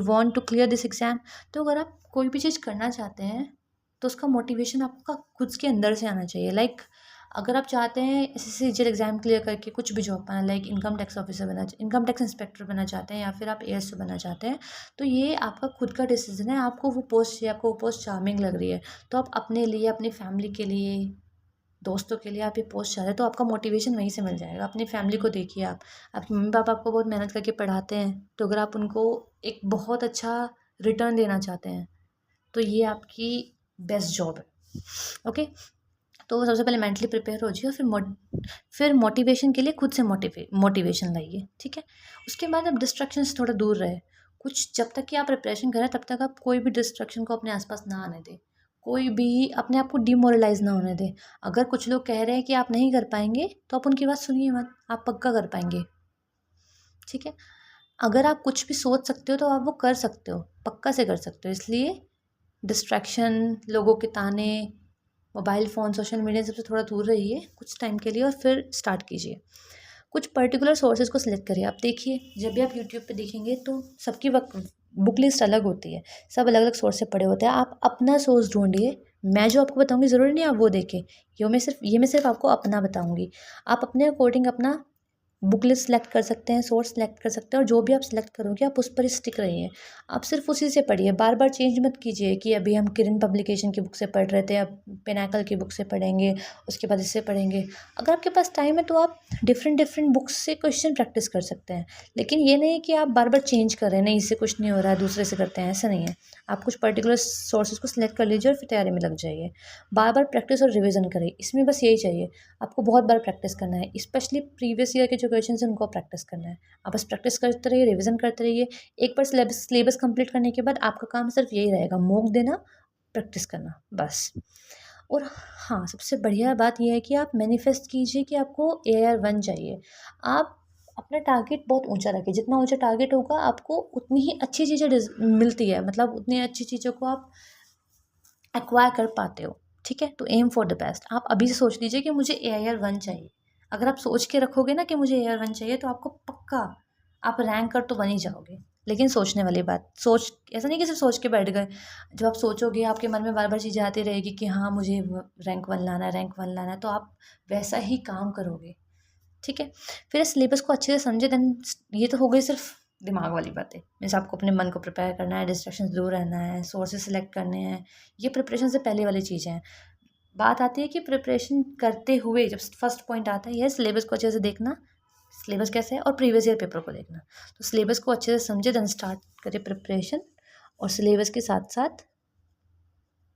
want to clear this exam. तो अगर आप कोई भी चीज़ करना चाहते हैं, तो उसका मोटिवेशन आपका खुद के अंदर से आना चाहिए। लाइक अगर आप चाहते हैं एसएससी सीजीएल एग्ज़ाम क्लियर करके कुछ भी जॉब पाना, like income tax officer income tax inspector बनना चाहते हैं, या फिर आप एएसओ बनना चाहते हैं, तो ये आपका खुद का डिसीजन है। आपको वो पोस्ट चाहिए, आपको वो पोस्ट चार्मिंग लग रही है, तो आप अपने लिए, अपनी फैमिली के लिए, दोस्तों के लिए आप ये पोस्ट चाह रहे हैं, तो आपका मोटिवेशन वहीं से मिल जाएगा। अपनी फैमिली को देखिए, आप आपके मम्मी पापा आपको बहुत मेहनत करके पढ़ाते हैं, तो अगर आप उनको एक बहुत अच्छा रिटर्न देना चाहते हैं, तो ये आपकी बेस्ट जॉब है। ओके, तो सबसे पहले मेंटली प्रिपेयर हो जाइए, और फिर मोटिवेशन के लिए खुद से मोटिवेशन लाइए। ठीक है, उसके बाद आप डिस्ट्रैक्शन से थोड़ा दूर रहे। कुछ जब तक कि आप प्रिपरेशन करें, तब तक आप कोई भी डिस्ट्रैक्शन को अपने आसपास ना आने दें। कोई भी अपने आप को डिमोरलाइज ना होने दें। अगर कुछ लोग कह रहे हैं कि आप नहीं कर पाएंगे, तो आप उनकी बात सुनिए मत, आप पक्का कर पाएंगे। ठीक है, अगर आप कुछ भी सोच सकते हो, तो आप वो कर सकते हो, पक्का से कर सकते हो। इसलिए डिस्ट्रैक्शन, लोगों के ताने, मोबाइल फ़ोन, सोशल मीडिया सबसे थोड़ा दूर रहिए कुछ टाइम के लिए, और फिर स्टार्ट कीजिए। कुछ पर्टिकुलर सोर्सेज को सिलेक्ट करिए। आप देखिए, जब भी आप यूट्यूब पे देखेंगे, तो सबकी बुक लिस्ट अलग होती है, सब अलग अलग सोर्स से पढ़े होते हैं। आप अपना सोर्स ढूंढिए। मैं जो आपको बताऊंगी ज़रूरी नहीं आप वो देखें, ये मैं सिर्फ आपको अपना बताऊंगी। आप अपने अकॉर्डिंग अपना बुक लिस्ट सेलेक्ट कर सकते हैं, सोर्स सेलेक्ट कर सकते हैं, और जो भी आप सेलेक्ट करोगे आप उस पर ही स्टिक रहिए। आप सिर्फ उसी से पढ़िए, बार बार चेंज मत कीजिए कि अभी हम किरण पब्लिकेशन की बुक से पढ़ रहे थे, अब पिनाकल की बुक से पढ़ेंगे, उसके बाद इससे पढ़ेंगे। अगर आपके पास टाइम है, तो आप डिफरेंट डिफरेंट बुक्स से क्वेश्चन प्रैक्टिस कर सकते हैं, लेकिन ये नहीं कि आप बार बार चेंज कर रहे हैं, नहीं इससे कुछ नहीं हो रहा है, दूसरे से करते हैं, ऐसा नहीं है। आप कुछ पर्टिकुलर सोर्सेज को सिलेक्ट कर लीजिए और फिर तैयारी में लग जाइए। बार बार प्रैक्टिस और रिविजन करें, इसमें बस यही चाहिए। आपको बहुत बार प्रैक्टिस करना है, स्पेशली प्रीवियस ईयर के जो क्वेश्चन हैं उनको प्रैक्टिस करना है। आप बस प्रैक्टिस करते रहिए, रिवीजन करते रहिए। एक बार सिलेबस कंप्लीट करने के बाद आपका काम सिर्फ यही रहेगा, मॉक देना, प्रैक्टिस करना, बस। और हाँ, सबसे बढ़िया बात यह है कि आप मैनिफेस्ट कीजिए कि आपको AIR 1 चाहिए। आप अपना टारगेट बहुत ऊंचा रखिए। जितना ऊंचा टारगेट होगा, आपको उतनी ही अच्छी चीज़ें मिलती है, मतलब उतनी अच्छी चीज़ों को आप एक्वायर कर पाते हो। ठीक है, तो एम फॉर द बेस्ट। आप अभी से सोच लीजिए कि मुझे AIR 1 चाहिए। अगर आप सोच के रखोगे ना कि मुझे AIR 1 चाहिए, तो आपको पक्का आप रैंक कर तो बन ही जाओगे। लेकिन सोचने वाली बात, सोच ऐसा नहीं कि सिर्फ सोच के बैठ गए। जब आप सोचोगे, आपके मन में बार बार चीज़ें आती रहेगी कि हाँ मुझे रैंक 1 लाना है, रैंक 1 लाना है, तो आप वैसा ही काम करोगे। ठीक है, फिर सिलेबस को अच्छे से समझे। देन ये तो हो गई सिर्फ दिमाग वाली बातें, मीन्स आपको अपने मन को प्रिपेयर करना है, डिस्ट्रैक्शन दूर रहना है, सोर्सेज सेलेक्ट करने हैं, ये प्रिपरेशन से पहले वाली चीज़ें हैं। बात आती है कि प्रिपरेशन करते हुए जब फर्स्ट पॉइंट आता है, यह सिलेबस को अच्छे से देखना, सिलेबस कैसे है, और प्रीवियस ईयर पेपर को देखना। तो सिलेबस को अच्छे से समझे, देन स्टार्ट करें प्रिपरेशन, और सिलेबस के साथ साथ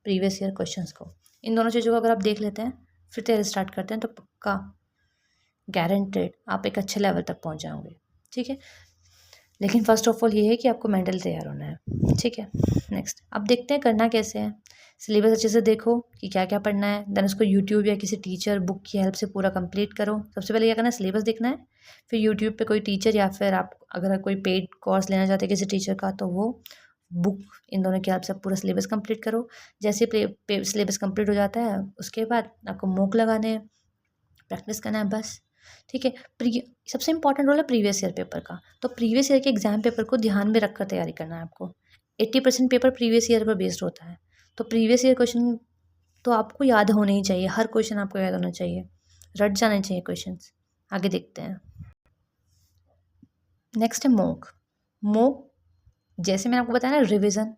प्रीवियस ईयर क्वेश्चंस को, इन दोनों चीज़ों को अगर आप देख लेते हैं, फिर तैयारी स्टार्ट करते हैं, तो पक्का गारंटेड आप एक अच्छे लेवल तक पहुंच जाओगे। ठीक है, लेकिन फर्स्ट ऑफ ऑल ये है कि आपको मेंटली तैयार होना है। ठीक है, नेक्स्ट अब देखते हैं करना कैसे है। सिलेबस अच्छे से देखो कि क्या क्या पढ़ना है, देन उसको यूट्यूब या किसी टीचर बुक की हेल्प से पूरा कंप्लीट करो। सबसे पहले क्या करना है, सिलेबस देखना है, फिर यूट्यूब पे कोई टीचर, या फिर आप अगर कोई पेड कोर्स लेना चाहते हैं किसी टीचर का, तो वो बुक, इन दोनों की हेल्प से पूरा सिलेबस कंप्लीट करो। जैसे सिलेबस कंप्लीट हो जाता है, उसके बाद आपको मॉक लगाने हैं, प्रैक्टिस करना है, बस। ठीक है, सबसे इंपॉर्टेंट रोल है प्रीवियस ईयर पेपर का। तो प्रीवियस ईयर के एग्जाम पेपर को ध्यान में रखकर तैयारी करना है आपको। 80% पेपर प्रीवियस ईयर पर बेस्ड होता है, तो प्रीवियस ईयर क्वेश्चन तो आपको याद होने ही चाहिए, हर क्वेश्चन आपको याद होना चाहिए, रट जाने चाहिए क्वेश्चन। आगे देखते हैं, नेक्स्ट है मॉक। मॉक जैसे मैंने आपको बताया ना, रिविज़न।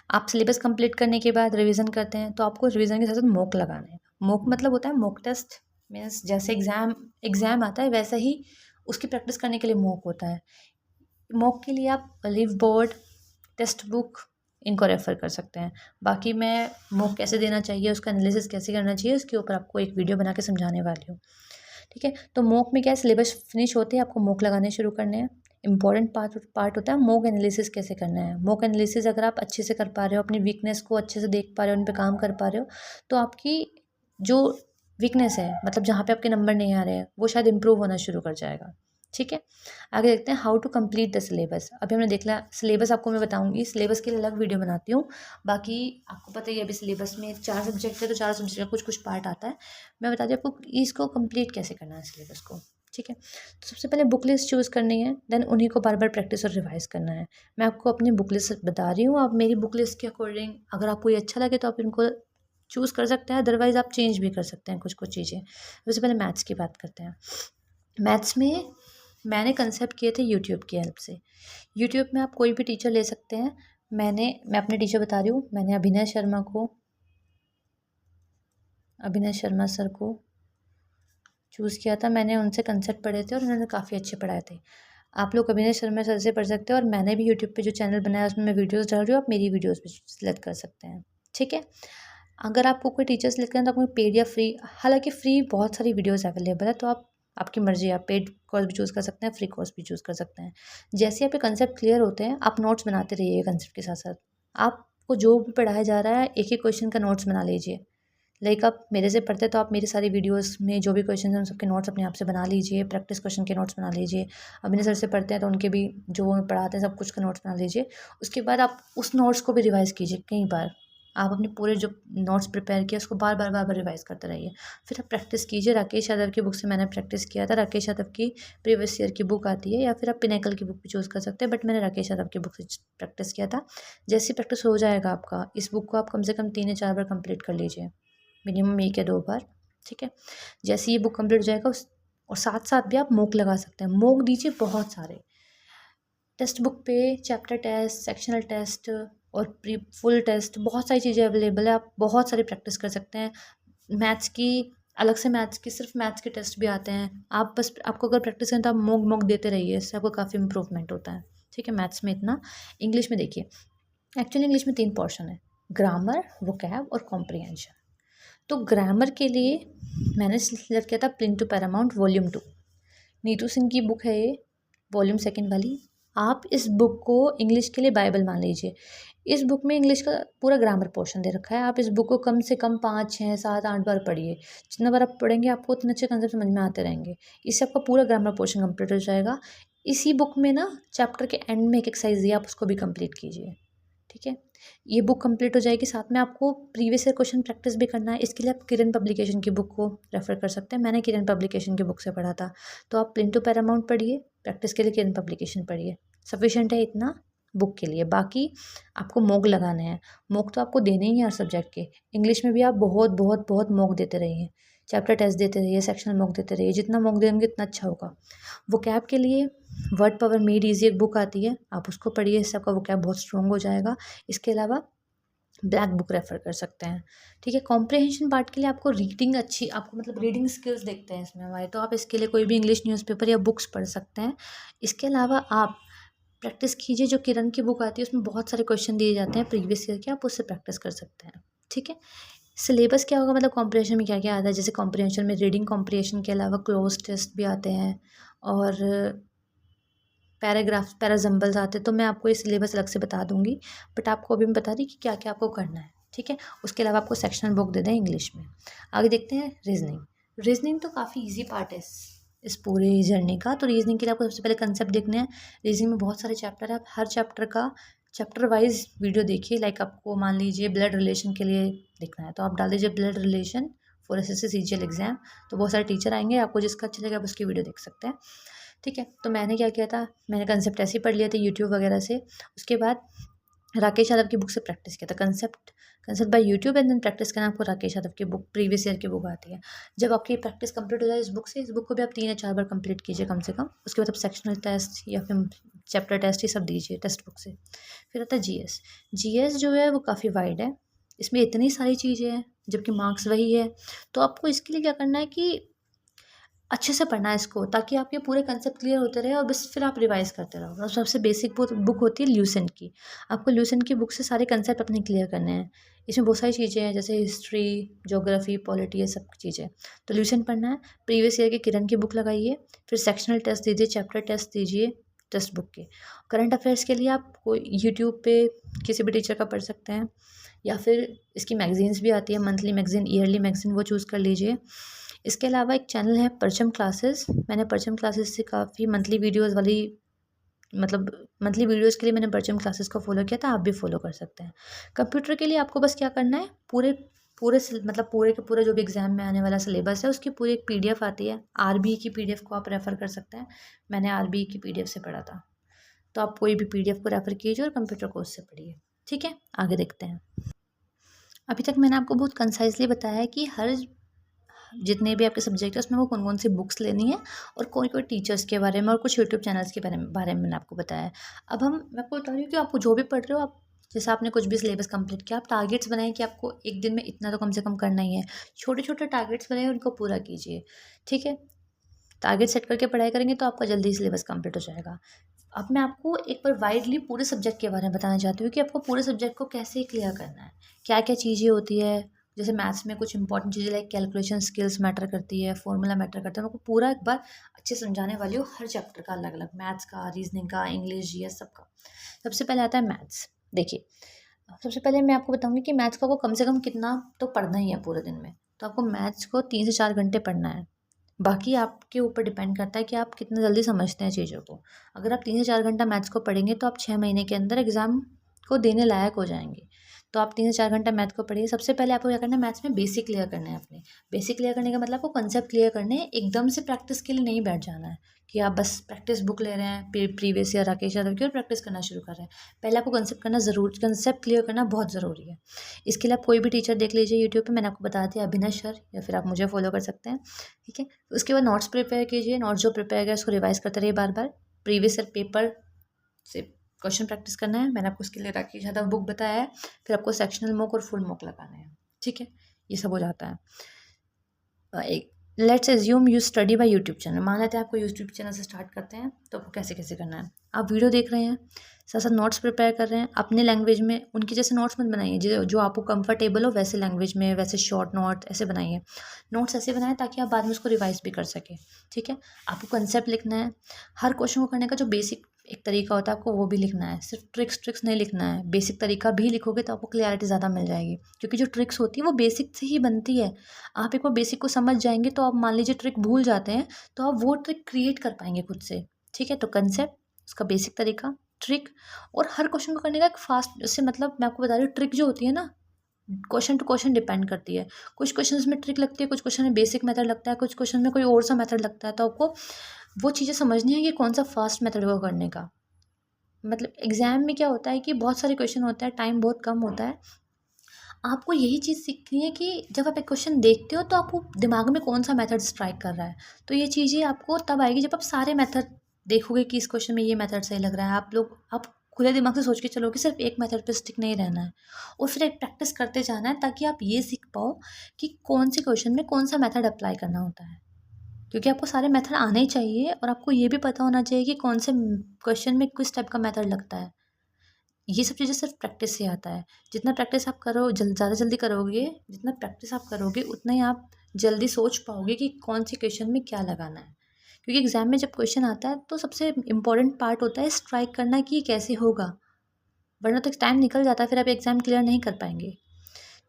आप सिलेबस कंप्लीट करने के बाद रिवीजन करते हैं, तो आपको रिवीजन के साथ साथ मॉक लगाना है। मॉक मतलब होता है मॉक टेस्ट, मीन्स जैसे एग्ज़ाम आता है, वैसा ही उसकी प्रैक्टिस करने के लिए मॉक होता है। मॉक के लिए आप लिव बोर्ड, टेक्स्ट बुक, इनको रेफ़र कर सकते हैं। बाकी मैं मॉक कैसे देना चाहिए, उसका एनालिसिस कैसे करना चाहिए, उसके ऊपर आपको एक वीडियो बना के समझाने वाली हूँ। ठीक है, तो मॉक में क्या है, सिलेबस फिनिश होते हैं आपको मॉक लगाने शुरू करने हैं। इंपॉर्टेंट पार्ट होता है मॉक एनालिसिस कैसे करना है। मॉक एनालिसिस अगर आप अच्छे से कर पा रहे हो, अपनी वीकनेस को अच्छे से देख पा रहे हो, उन पे काम कर पा रहे हो, तो आपकी जो वीकनेस है, मतलब जहाँ पे आपके नंबर नहीं आ रहे हैं, वो शायद इम्प्रूव होना शुरू कर जाएगा। ठीक है, आगे देखते हैं how to complete the syllabus. अभी हमने देख लिया सिलेबस, आपको मैं बताऊंगी सिलेबस के लिए अलग वीडियो बनाती हूँ। बाकी आपको पता ही है अभी सिलेबस में 4 सब्जेक्ट है, तो 4 सब्जेक्ट का कुछ कुछ पार्ट आता है। मैं बताती हूँ आपको इसको कंप्लीट कैसे करना है सिलेबस को। ठीक है, तो सबसे पहले बुक लिस्ट चूज़ करनी है, देन उन्हीं को बार बार प्रैक्टिस और रिवाइज करना है। मैं आपको अपनी बुक लिस्ट बता रही हूँ, आप मेरी बुक लिस्ट के अकॉर्डिंग अगर आपको ये अच्छा लगे तो आप इनको चूज़ कर सकते हैं, अदरवाइज़ आप चेंज भी कर सकते हैं कुछ कुछ चीज़ें। सबसे पहले मैथ्स की बात करते हैं। मैथ्स में मैंने कंसेप्ट किए थे यूट्यूब की हेल्प से। यूट्यूब में आप कोई भी टीचर ले सकते हैं। मैं अपने टीचर बता रही हूँ, मैंने अभिनय शर्मा सर को चूज़ किया था। मैंने उनसे कंसेप्ट पढ़े थे और उन्होंने काफ़ी अच्छे पढ़ाए थे। आप लोग अभिनय शर्मा सर से पढ़ सकते हैं, और मैंने भी यूट्यूब पे जो चैनल बनाया उसमें मैं वीडियोस डाल रही हूँ, आप मेरी वीडियोस भी सिलेक्ट कर सकते हैं। ठीक है, अगर आपको कोई टीचर सिलेक्ट करना है तो आपको पेड या फ्री, हालांकि फ्री बहुत सारी वीडियोस अवेलेबल है, तो आपकी मर्जी है, आप पेड कोर्स भी चूज़ कर सकते हैं, फ्री कोर्स भी चूज़ कर सकते हैं। जैसे आपके कंसेप्ट क्लियर होते हैं, आप नोट्स बनाते रहिए कंसेप्ट के साथ साथ। आपको जो भी पढ़ाया जा रहा है एक ही क्वेश्चन का नोट्स बना लीजिए। लाइक आप मेरे से पढ़ते तो आप मेरी सारी वीडियोस में जो भी क्वेश्चन हैं उन सबके नोट्स अपने आप से बना लीजिए, प्रैक्टिस क्वेश्चन के नोट्स बना लीजिए। अभिनय सर से पढ़ते हैं तो उनके भी जो वो पढ़ाते हैं सब कुछ का नोट्स बना लीजिए। उसके बाद आप उस नोट्स को भी रिवाइज़ कीजिए कई बार। आप अपने पूरे जो नोट्स प्रिपेयर किए उसको बार बार रिवाइज़ करते रहिए। फिर आप प्रैक्टिस कीजिए। राकेश यादव की बुक से मैंने प्रैक्टिस किया था। राकेश यादव की प्रीवियस ईयर की बुक आती है, या फिर आप पिनेकल की बुक भी चूज़ कर सकते हैं, बट मैंने राकेश यादव की बुक से प्रैक्टिस किया था। जैसी प्रैक्टिस हो जाएगा आपका, इस बुक को आप कम से कम 3 या 4 बार कंप्लीट कर लीजिए, मिनिमम 1 या 2 बार। ठीक है, जैसे ये बुक कंप्लीट हो जाएगा और साथ साथ भी आप मॉक लगा सकते हैं। मॉक दीजिए बहुत सारे। टेक्स्ट बुक पे चैप्टर टेस्ट, सेक्शनल टेस्ट और प्री फुल टेस्ट, बहुत सारी चीज़ें अवेलेबल है। आप बहुत सारी प्रैक्टिस कर सकते हैं। मैथ्स की अलग से, मैथ्स की सिर्फ मैथ्स के टेस्ट भी आते हैं। आप बस, आपको अगर प्रैक्टिस करें तो आप मॉक देते रहिए, इससे आपको काफ़ी इंप्रूवमेंट होता है। ठीक है, मैथ्स में इतना। इंग्लिश में देखिए, एक्चुअली इंग्लिश में 3 पोर्शन है, ग्रामर, वोकैब और कॉम्प्रिहेंशन। तो ग्रामर के लिए मैंने सिलेक्ट किया था plinth to paramount volume 2। Neetu Singh की बुक है ये, वॉल्यूम 2 वाली। आप इस बुक को इंग्लिश के लिए बाइबल मान लीजिए। इस बुक में इंग्लिश का पूरा ग्रामर पोर्शन दे रखा है। आप इस बुक को कम से कम 5, 6, 7, 8 बार पढ़िए। जितना बार आप पढ़ेंगे आपको उतने अच्छे कंसेप्ट समझ में आते रहेंगे। इससे आपका पूरा ग्रामर पोर्शन कंप्लीट हो जाएगा। इसी बुक में ना चैप्टर के एंड में एक एक्सरसाइज दिया, आप उसको भी कंप्लीट कीजिए। ठीक है, ये बुक कंप्लीट हो जाएगी। साथ में आपको प्रीवियस ईयर क्वेश्चन प्रैक्टिस भी करना है। इसके लिए आप किरण पब्लिकेशन की बुक को रेफर कर सकते हैं। मैंने किरण पब्लिकेशन की बुक से पढ़ा था। तो आप प्लिंथ टू पैरामाउंट पढ़िए, प्रैक्टिस के लिए किरण पब्लिकेशन पढ़िए। सफिशिएंट है इतना बुक के लिए। बाकी आपको मॉक लगाने हैं। मॉक तो आपको देने ही हैं हर सब्जेक्ट के। इंग्लिश में भी आप बहुत बहुत बहुत मॉक देते रहिए, चैप्टर टेस्ट देते रहिए, सेक्शनल मॉक देते रहिए। जितना मॉक देंगे उतना अच्छा होगा। वोकैब के लिए वर्ड पावर मेड ईजी एक बुक आती है, आप उसको पढ़िए, इससे आपका वोकैब बहुत स्ट्रॉन्ग हो जाएगा। इसके अलावा ब्लैक बुक रेफ़र कर सकते हैं। ठीक है, कॉम्प्रिहेंशन पार्ट के लिए आपको रीडिंग अच्छी, आपको मतलब रीडिंग स्किल्स देखते हैं इसमें हमारे, तो आप इसके लिए कोई भी इंग्लिश न्यूज़पेपर या बुक्स पढ़ सकते हैं। इसके अलावा आप प्रैक्टिस कीजिए, जो किरण की बुक आती है उसमें बहुत सारे क्वेश्चन दिए जाते हैं प्रीवियस ईयर के, आप उससे प्रैक्टिस कर सकते हैं। ठीक है, सिलेबस क्या होगा, मतलब कॉम्प्रिहेंशन में क्या क्या आता है। जैसे कॉम्प्रिहेंशन में रीडिंग कॉम्प्रिहेंशन के अलावा क्लोज टेस्ट भी आते हैं और पैराग्राफ्स, पैराजम्बल्स आते हैं। तो मैं आपको ये सिलेबस अलग से बता दूंगी, बट आपको अभी मैं बता दी कि क्या क्या आपको करना है। ठीक है, उसके अलावा आपको सेक्शनल बुक दे दें इंग्लिश में। आगे देखते हैं रीजनिंग। रीजनिंग तो काफ़ी ईजी पार्ट है इस पूरे जर्नी का। तो रीजनिंग के लिए आपको सबसे पहले कंसेप्ट देखने हैं। रीजनिंग में बहुत सारे चैप्टर है, आप हर चैप्टर का चैप्टर वाइज वीडियो देखिए। लाइक आपको मान लीजिए ब्लड रिलेशन के लिए देखना है, तो आप डाल दीजिए blood relation for SSC CGL exam. तो बहुत सारे टीचर आएंगे, आपको जिसका अच्छा लगेगा आप उसकी वीडियो देख सकते हैं। ठीक है, तो मैंने क्या किया था, मैंने कंसेप्ट ऐसे ही पढ़ लिए थे यूट्यूब वगैरह से। उसके बाद राकेश यादव की बुक से प्रैक्टिस किया था। Concept by YouTube, and then practice करना आपको राकेश यादव की बुक, प्रीवियस ईयर की बुक आती है। जब आपकी प्रैक्टिस कंप्लीट हो जाए इस बुक से, इस बुक को भी आप 3 या 4 बार कंप्लीट कीजिए कम से कम। उसके बाद आप सेक्शनल टेस्ट या फिर चैप्टर टेस्ट, ये सब दीजिए टेक्स्ट बुक से। फिर आता है जीएस। जीएस जो है वो काफ़ी वाइड है, इसमें इतनी सारी चीज़ें हैं जबकि मार्क्स वही है। तो आपको इसके लिए क्या करना है कि अच्छे से पढ़ना है इसको, ताकि आपके पूरे कंसेप्ट क्लियर होते रहे और बस फिर आप रिवाइज करते रहो। और सबसे बेसिक बुक होती है ल्यूसेंट की। आपको ल्यूसेंट की बुक से सारे कंसेप्ट अपने क्लियर करने हैं। इसमें बहुत सारी चीज़ें हैं, जैसे हिस्ट्री, ज्योग्राफी, पॉलिटी, ये सब चीज़ें। तो ल्यूसेंट पढ़ना है। प्रीवियस ईयर की किरण की बुक लगाइए, फिर सेक्शनल टेस्ट दीजिए, चैप्टर टेस्ट दीजिए, टेक्स्ट बुक के। करंट अफेयर्स के लिए आप कोई यूट्यूब पे किसी भी टीचर का पढ़ सकते हैं, या फिर इसकी मैगज़ीन्स भी आती है, मंथली मैगज़ीन, ईयरली मैगज़ीन, वो चूज़ कर लीजिए। इसके अलावा एक चैनल है परचम क्लासेस। मैंने परचम क्लासेस से काफ़ी मंथली वीडियोज़ वाली, मतलब मंथली वीडियोज़ के लिए मैंने परचम क्लासेस को फॉलो किया था, आप भी फॉलो कर सकते हैं। कंप्यूटर के लिए आपको बस क्या करना है, पूरे पूरे मतलब पूरे के पूरे जो भी एग्ज़ाम में आने वाला सिलेबस है उसकी पूरी एक पीडीएफ आती है। आरबीई की पीडीएफ को आप रेफ़र कर सकते हैं। मैंने आरबीई की पीडीएफ से पढ़ा था, तो आप कोई भी पीडीएफ को रेफ़र कीजिए और कंप्यूटर कोर्स से पढ़िए। ठीक है, आगे देखते हैं। अभी तक मैंने आपको बहुत कंसाइजली बताया है कि हर जितने भी आपके सब्जेक्ट है उसमें वो कौन कौन सी बुक्स लेनी है, और कोई कोई टीचर्स के बारे में और कुछ यूट्यूब चैनल्स के बारे में मैंने आपको बताया है। अब मैं आपको बता रही हूँ कि आपको जो भी पढ़ रहे हो, आप जैसे आपने कुछ भी सिलेबस कंप्लीट किया, आप टारगेट्स बनाएं कि आपको एक दिन में इतना तो कम से कम करना ही है। छोटे छोटे टारगेट्स बनाएं, उनको पूरा कीजिए। ठीक है, टारगेट सेट करके पढ़ाई करेंगे तो आपका जल्दी सिलेबस कंप्लीट हो जाएगा। अब मैं आपको एक बार वाइडली पूरे सब्जेक्ट के बारे में बताना चाहती हूँ कि आपको पूरे सब्जेक्ट को कैसे क्लियर करना है, क्या क्या चीज़ें होती है। जैसे मैथ्स में कुछ इंपॉर्टेंट चीज़ें लाइक कैलकुलेशन स्किल्स मैटर करती है, फॉर्मूला मैटर करता है। मैं आपको पूरा एक बार अच्छे समझाने वाली हूँ, हर चैप्टर का अलग अलग, मैथ्स का, रीजनिंग का, इंग्लिश, जीएस, सबका। सबसे पहले आता है मैथ्स। देखिए, सबसे पहले मैं आपको बताऊँगी कि मैथ्स को आपको कम से कम कितना तो पढ़ना ही है पूरे दिन में। तो आपको मैथ्स को 3 से 4 घंटे पढ़ना है। बाकी आपके ऊपर डिपेंड करता है कि आप कितना जल्दी समझते हैं चीज़ों को। अगर आप 3 से 4 घंटा मैथ्स को पढ़ेंगे तो आप 6 महीने के अंदर एग्ज़ाम को देने लायक हो जाएँगे। तो आप 3 से 4 घंटा मैथ को पढ़िए। सबसे पहले आपको क्या करना है, मैथ्स में बेसिक क्लियर करना है अपने। बेसिक क्लियर करने का मतलब आपको कॉन्सेप्ट क्लियर करने हैं, एकदम से प्रैक्टिस के लिए नहीं बैठ जाना है कि आप बस प्रैक्टिस बुक ले रहे हैं प्रीवियस ईयर राकेश यादव की और प्रैक्टिस करना शुरू कर रहे हैं। पहले आपको कंसेप्ट क्लियर करना बहुत ज़रूरी है। इसके लिए आप कोई भी टीचर देख लीजिए यूट्यूब पे, मैंने आपको बता दिया, अभिनव सर, या फिर आप मुझे फॉलो कर सकते हैं। ठीक है, उसके बाद नोट्स प्रिपेयर कीजिए। नोट्स जो प्रिपेयर किया उसको रिवाइज करते रहिए बार बार। प्रीवियस ईयर पेपर से क्वेश्चन प्रैक्टिस करना है, मैंने आपको उसके लिए राकेश यादव बुक बताया है। फिर आपको सेक्शनल मॉक और फुल मॉक लगाना है। ठीक है, ये सब हो जाता है। एक let's assume you study bye YouTube channel. मान लेते हैं आपको यूट्यूब चैनल से स्टार्ट करते हैं, तो आपको कैसे कैसे करना है। आप वीडियो देख रहे हैं, साथ साथ नोट्स प्रिपेयर कर रहे हैं अपने लैंग्वेज में। उनकी जैसे नोट्स मत बनाइए, जो आपको कंफर्टेबल हो वैसे लैंग्वेज में, वैसे शॉर्ट नोट ऐसे बनाइए। नोट्स ऐसे बनाएं ताकि आप बाद में उसको रिवाइज भी कर सकें। ठीक है, आपको कंसेप्ट लिखना है। हर क्वेश्चन को करने का जो बेसिक एक तरीका होता है आपको वो भी लिखना है। सिर्फ ट्रिक्स नहीं लिखना है, बेसिक तरीका भी लिखोगे तो आपको क्लियरिटी ज़्यादा मिल जाएगी, क्योंकि जो ट्रिक्स होती है वो बेसिक से ही बनती है। आप एक बार बेसिक को समझ जाएंगे तो आप मान लीजिए ट्रिक भूल जाते हैं तो आप वो ट्रिक क्रिएट कर पाएंगे खुद से। ठीक है, तो कंसेप्ट, उसका बेसिक तरीका, ट्रिक, और हर क्वेश्चन को करने का एक फास्ट, इससे मतलब मैं आपको बता रही हूँ, ट्रिक जो होती है ना, क्वेश्चन टू क्वेश्चन डिपेंड करती है। कुछ क्वेश्चन में ट्रिक लगती है, कुछ क्वेश्चन में बेसिक मेथड लगता है, कुछ क्वेश्चन में कोई और सा मेथड लगता है। तो आपको वो चीज़ें समझनी है कि कौन सा फास्ट मेथड को करने का। मतलब एग्जाम में क्या होता है कि बहुत सारे क्वेश्चन होते हैं, टाइम बहुत कम होता है। आपको यही चीज़ सीखनी है कि जब आप एक क्वेश्चन देखते हो तो आपको दिमाग में कौन सा मेथड स्ट्राइक कर रहा है। तो ये चीज़ें आपको तब आएगी जब आप सारे मेथड देखोगे कि इस क्वेश्चन में ये मेथड सही लग रहा है। आप खुले दिमाग से सोच के चलो कि सिर्फ एक मेथड पे स्टिक नहीं रहना है, और फिर एक प्रैक्टिस करते जाना है ताकि आप ये सीख पाओ कि कौन से क्वेश्चन में कौन सा मेथड अप्लाई करना होता है। क्योंकि आपको सारे मेथड आने ही चाहिए, और आपको ये भी पता होना चाहिए कि कौन से क्वेश्चन में किस टाइप का मेथड लगता है। ये सब चीज़ें सिर्फ प्रैक्टिस से आता है। जितना प्रैक्टिस आप करो ज़्यादा जल्दी करोगे, जितना प्रैक्टिस आप करोगे उतना ही आप जल्दी सोच पाओगे कि कौन सी क्वेश्चन में क्या लगाना है। क्योंकि एग्ज़ाम में जब क्वेश्चन आता है तो सबसे इम्पोर्टेंट पार्ट होता है स्ट्राइक करना कि ये कैसे होगा, वरना तो टाइम निकल जाता है, फिर आप एग्ज़ाम क्लियर नहीं कर पाएंगे।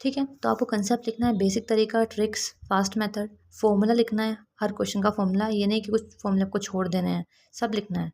ठीक है, तो आपको कंसेप्ट लिखना है, बेसिक तरीका, ट्रिक्स, फास्ट मेथड, फॉर्मूला लिखना है, हर क्वेश्चन का फॉर्मूला, ये नहीं कि कुछ फॉर्मूला को छोड़ देने हैं, सब लिखना है।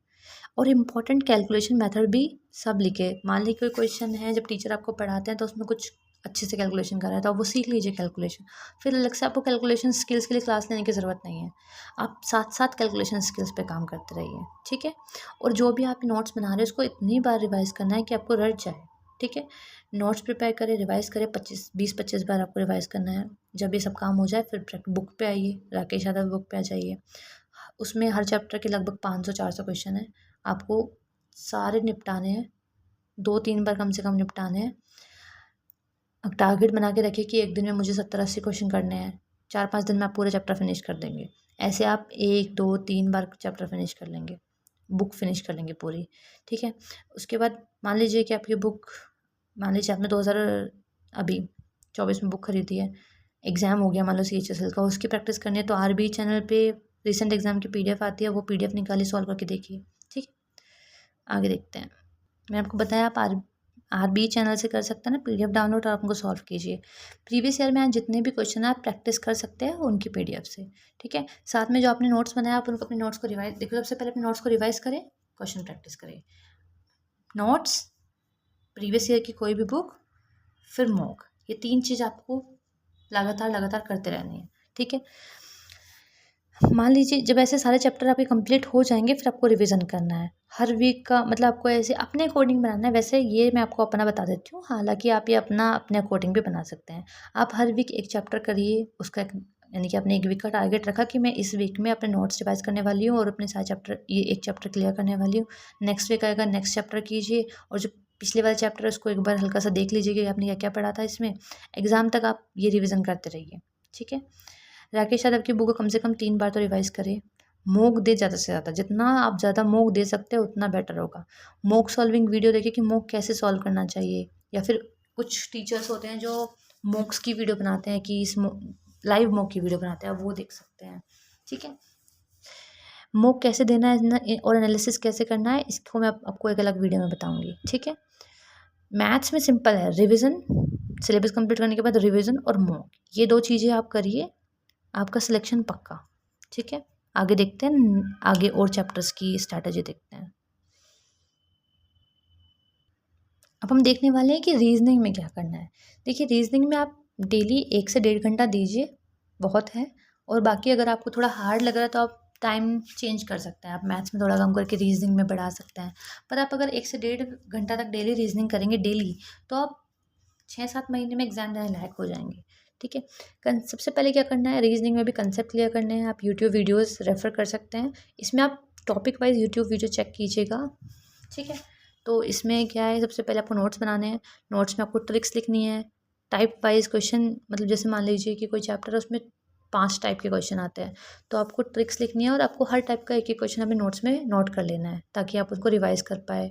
और इम्पॉर्टेंट कैलकुलेशन मेथड भी सब लिखे। मान लीजिए कोई क्वेश्चन है, जब टीचर आपको पढ़ाते हैं तो उसमें कुछ अच्छे से कैलकुलेशन कर रहा है तो आप वो सीख लीजिए कैलकुलेशन। फिर अलग से आपको कैलकुलेशन स्किल्स के लिए क्लास लेने की ज़रूरत नहीं है, आप साथ साथ कैलकुलेशन स्किल्स पे काम करते रहिए। ठीक है, और जो भी आप नोट्स बना रहे हैं उसको इतनी बार रिवाइज़ करना है कि आपको रट जाए। ठीक है, नोट्स प्रिपेयर करें, रिवाइज़ करें, 20-25 बार आपको रिवाइज़ करना है। जब ये सब काम हो जाए फिर बुक पे आइए, राकेश यादव बुक पे आ जाइए। उसमें हर चैप्टर के लगभग 500-400 क्वेश्चन है, आपको सारे निपटाने हैं, 2-3 बार कम से कम निपटाने हैं। अब टारगेट बना के रखिए कि एक दिन में मुझे 70-80 क्वेश्चन करने हैं, 4-5 दिन में आप पूरा चैप्टर फिनिश कर देंगे। ऐसे आप 1-2-3 बार चैप्टर फिनिश कर लेंगे, बुक फिनिश कर लेंगे पूरी। ठीक है, उसके बाद मान लीजिए कि आपकी बुक, मान लीजिए आपने 2024 में बुक खरीदी है, एग्ज़ाम हो गया मान लो CHSL का, उसकी प्रैक्टिस करनी है तो आरबीई चैनल पे रिसेंट एग्ज़ाम की PDF आती है, वो PDF निकालिए, सॉल्व करके देखिए। ठीक है, आगे देखते हैं। मैंने आपको बताया आप आरबी चैनल से कर सकते हैं ना पीडीएफ डाउनलोड और आप उनको सॉल्व कीजिए। प्रीवियस ईयर में आज जितने भी क्वेश्चन आप प्रैक्टिस कर सकते हैं उनकी पीडीएफ से, ठीक है। साथ में जो आपने नोट्स बनाया आप उनको अपने नोट्स को रिवाइज देखो, सबसे पहले अपने नोट्स को रिवाइज करें, क्वेश्चन प्रैक्टिस करें। नोट्स, प्रीवियस ईयर की कोई भी बुक, फिर मॉक, ये 3 चीज़ आपको लगातार करते रहनी है, ठीक है। मान लीजिए जब ऐसे सारे चैप्टर आपके कंप्लीट हो जाएंगे फिर आपको रिवीजन करना है। हर वीक का मतलब आपको ऐसे अपने अकॉर्डिंग बनाना है। वैसे ये मैं आपको अपना बता देती हूँ, हालांकि आप ये अपना अपने अकॉर्डिंग भी बना सकते हैं। आप हर वीक एक चैप्टर करिए, उसका यानी कि आपने एक वीक का टारगेट रखा कि मैं इस वीक में अपने नोट्स रिवाइज करने वाली हूँ और अपने सारे चैप्टर ये एक चैप्टर क्लियर करने वाली हूँ। नेक्स्ट वीक आएगा, नेक्स्ट चैप्टर कीजिए और जो पिछले वाले चैप्टर है उसको एक बार हल्का सा देख लीजिए कि आपने क्या क्या पढ़ा था इसमें। एग्जाम तक आप ये रिविज़न करते रहिए, ठीक है। राकेश यादव की बुक को कम से कम 3 बार तो रिवाइज करें। मॉक दे ज़्यादा से ज़्यादा, जितना आप ज़्यादा मॉक दे सकते हो उतना बेटर होगा। मॉक सॉल्विंग वीडियो देखिए कि मॉक कैसे सॉल्व करना चाहिए, या फिर कुछ टीचर्स होते हैं जो मॉक्स की वीडियो बनाते हैं कि इस लाइव मॉक की वीडियो बनाते हैं, आप वो देख सकते हैं, ठीक है। मॉक कैसे देना है और एनालिसिस कैसे करना है इसको मैं आपको एक अलग वीडियो में बताऊंगी, ठीक है। मैथ्स में सिंपल है, रिविज़न, सिलेबस कंप्लीट करने के बाद रिविज़न और मॉक, ये 2 चीज़ें आप करिए, आपका सिलेक्शन पक्का, ठीक है। आगे देखते हैं, आगे और चैप्टर्स की स्ट्रैटेजी देखते हैं। अब हम देखने वाले हैं कि रीजनिंग में क्या करना है। देखिए रीजनिंग में आप डेली 1 से 1.5 घंटा दीजिए, बहुत है। और बाकी अगर आपको थोड़ा हार्ड लग रहा है तो आप टाइम चेंज कर सकते हैं, आप मैथ्स में थोड़ा कम करके रीजनिंग में बढ़ा सकते हैं। पर आप अगर 1 से 1.5 घंटा तक डेली रीजनिंग करेंगे डेली, तो आप 6-7 महीने में एग्जाम देने लायक हो जाएंगे, ठीक है। सबसे पहले क्या करना है, रीजनिंग में भी कंसेप्ट क्लियर करने हैं। आप यूट्यूब वीडियोस रेफर कर सकते हैं, इसमें आप topic wise YouTube video check कीजिएगा, ठीक है। तो इसमें क्या है, सबसे पहले आपको नोट्स बनाने हैं। नोट्स में आपको ट्रिक्स लिखनी है, टाइप वाइज क्वेश्चन, मतलब जैसे मान लीजिए कि कोई चैप्टर है उसमें 5 टाइप के क्वेश्चन आते हैं, तो आपको ट्रिक्स लिखनी है और आपको हर टाइप का एक एक क्वेश्चन अपने नोट्स में नोट कर लेना है ताकि आप उसको रिवाइज कर पाए,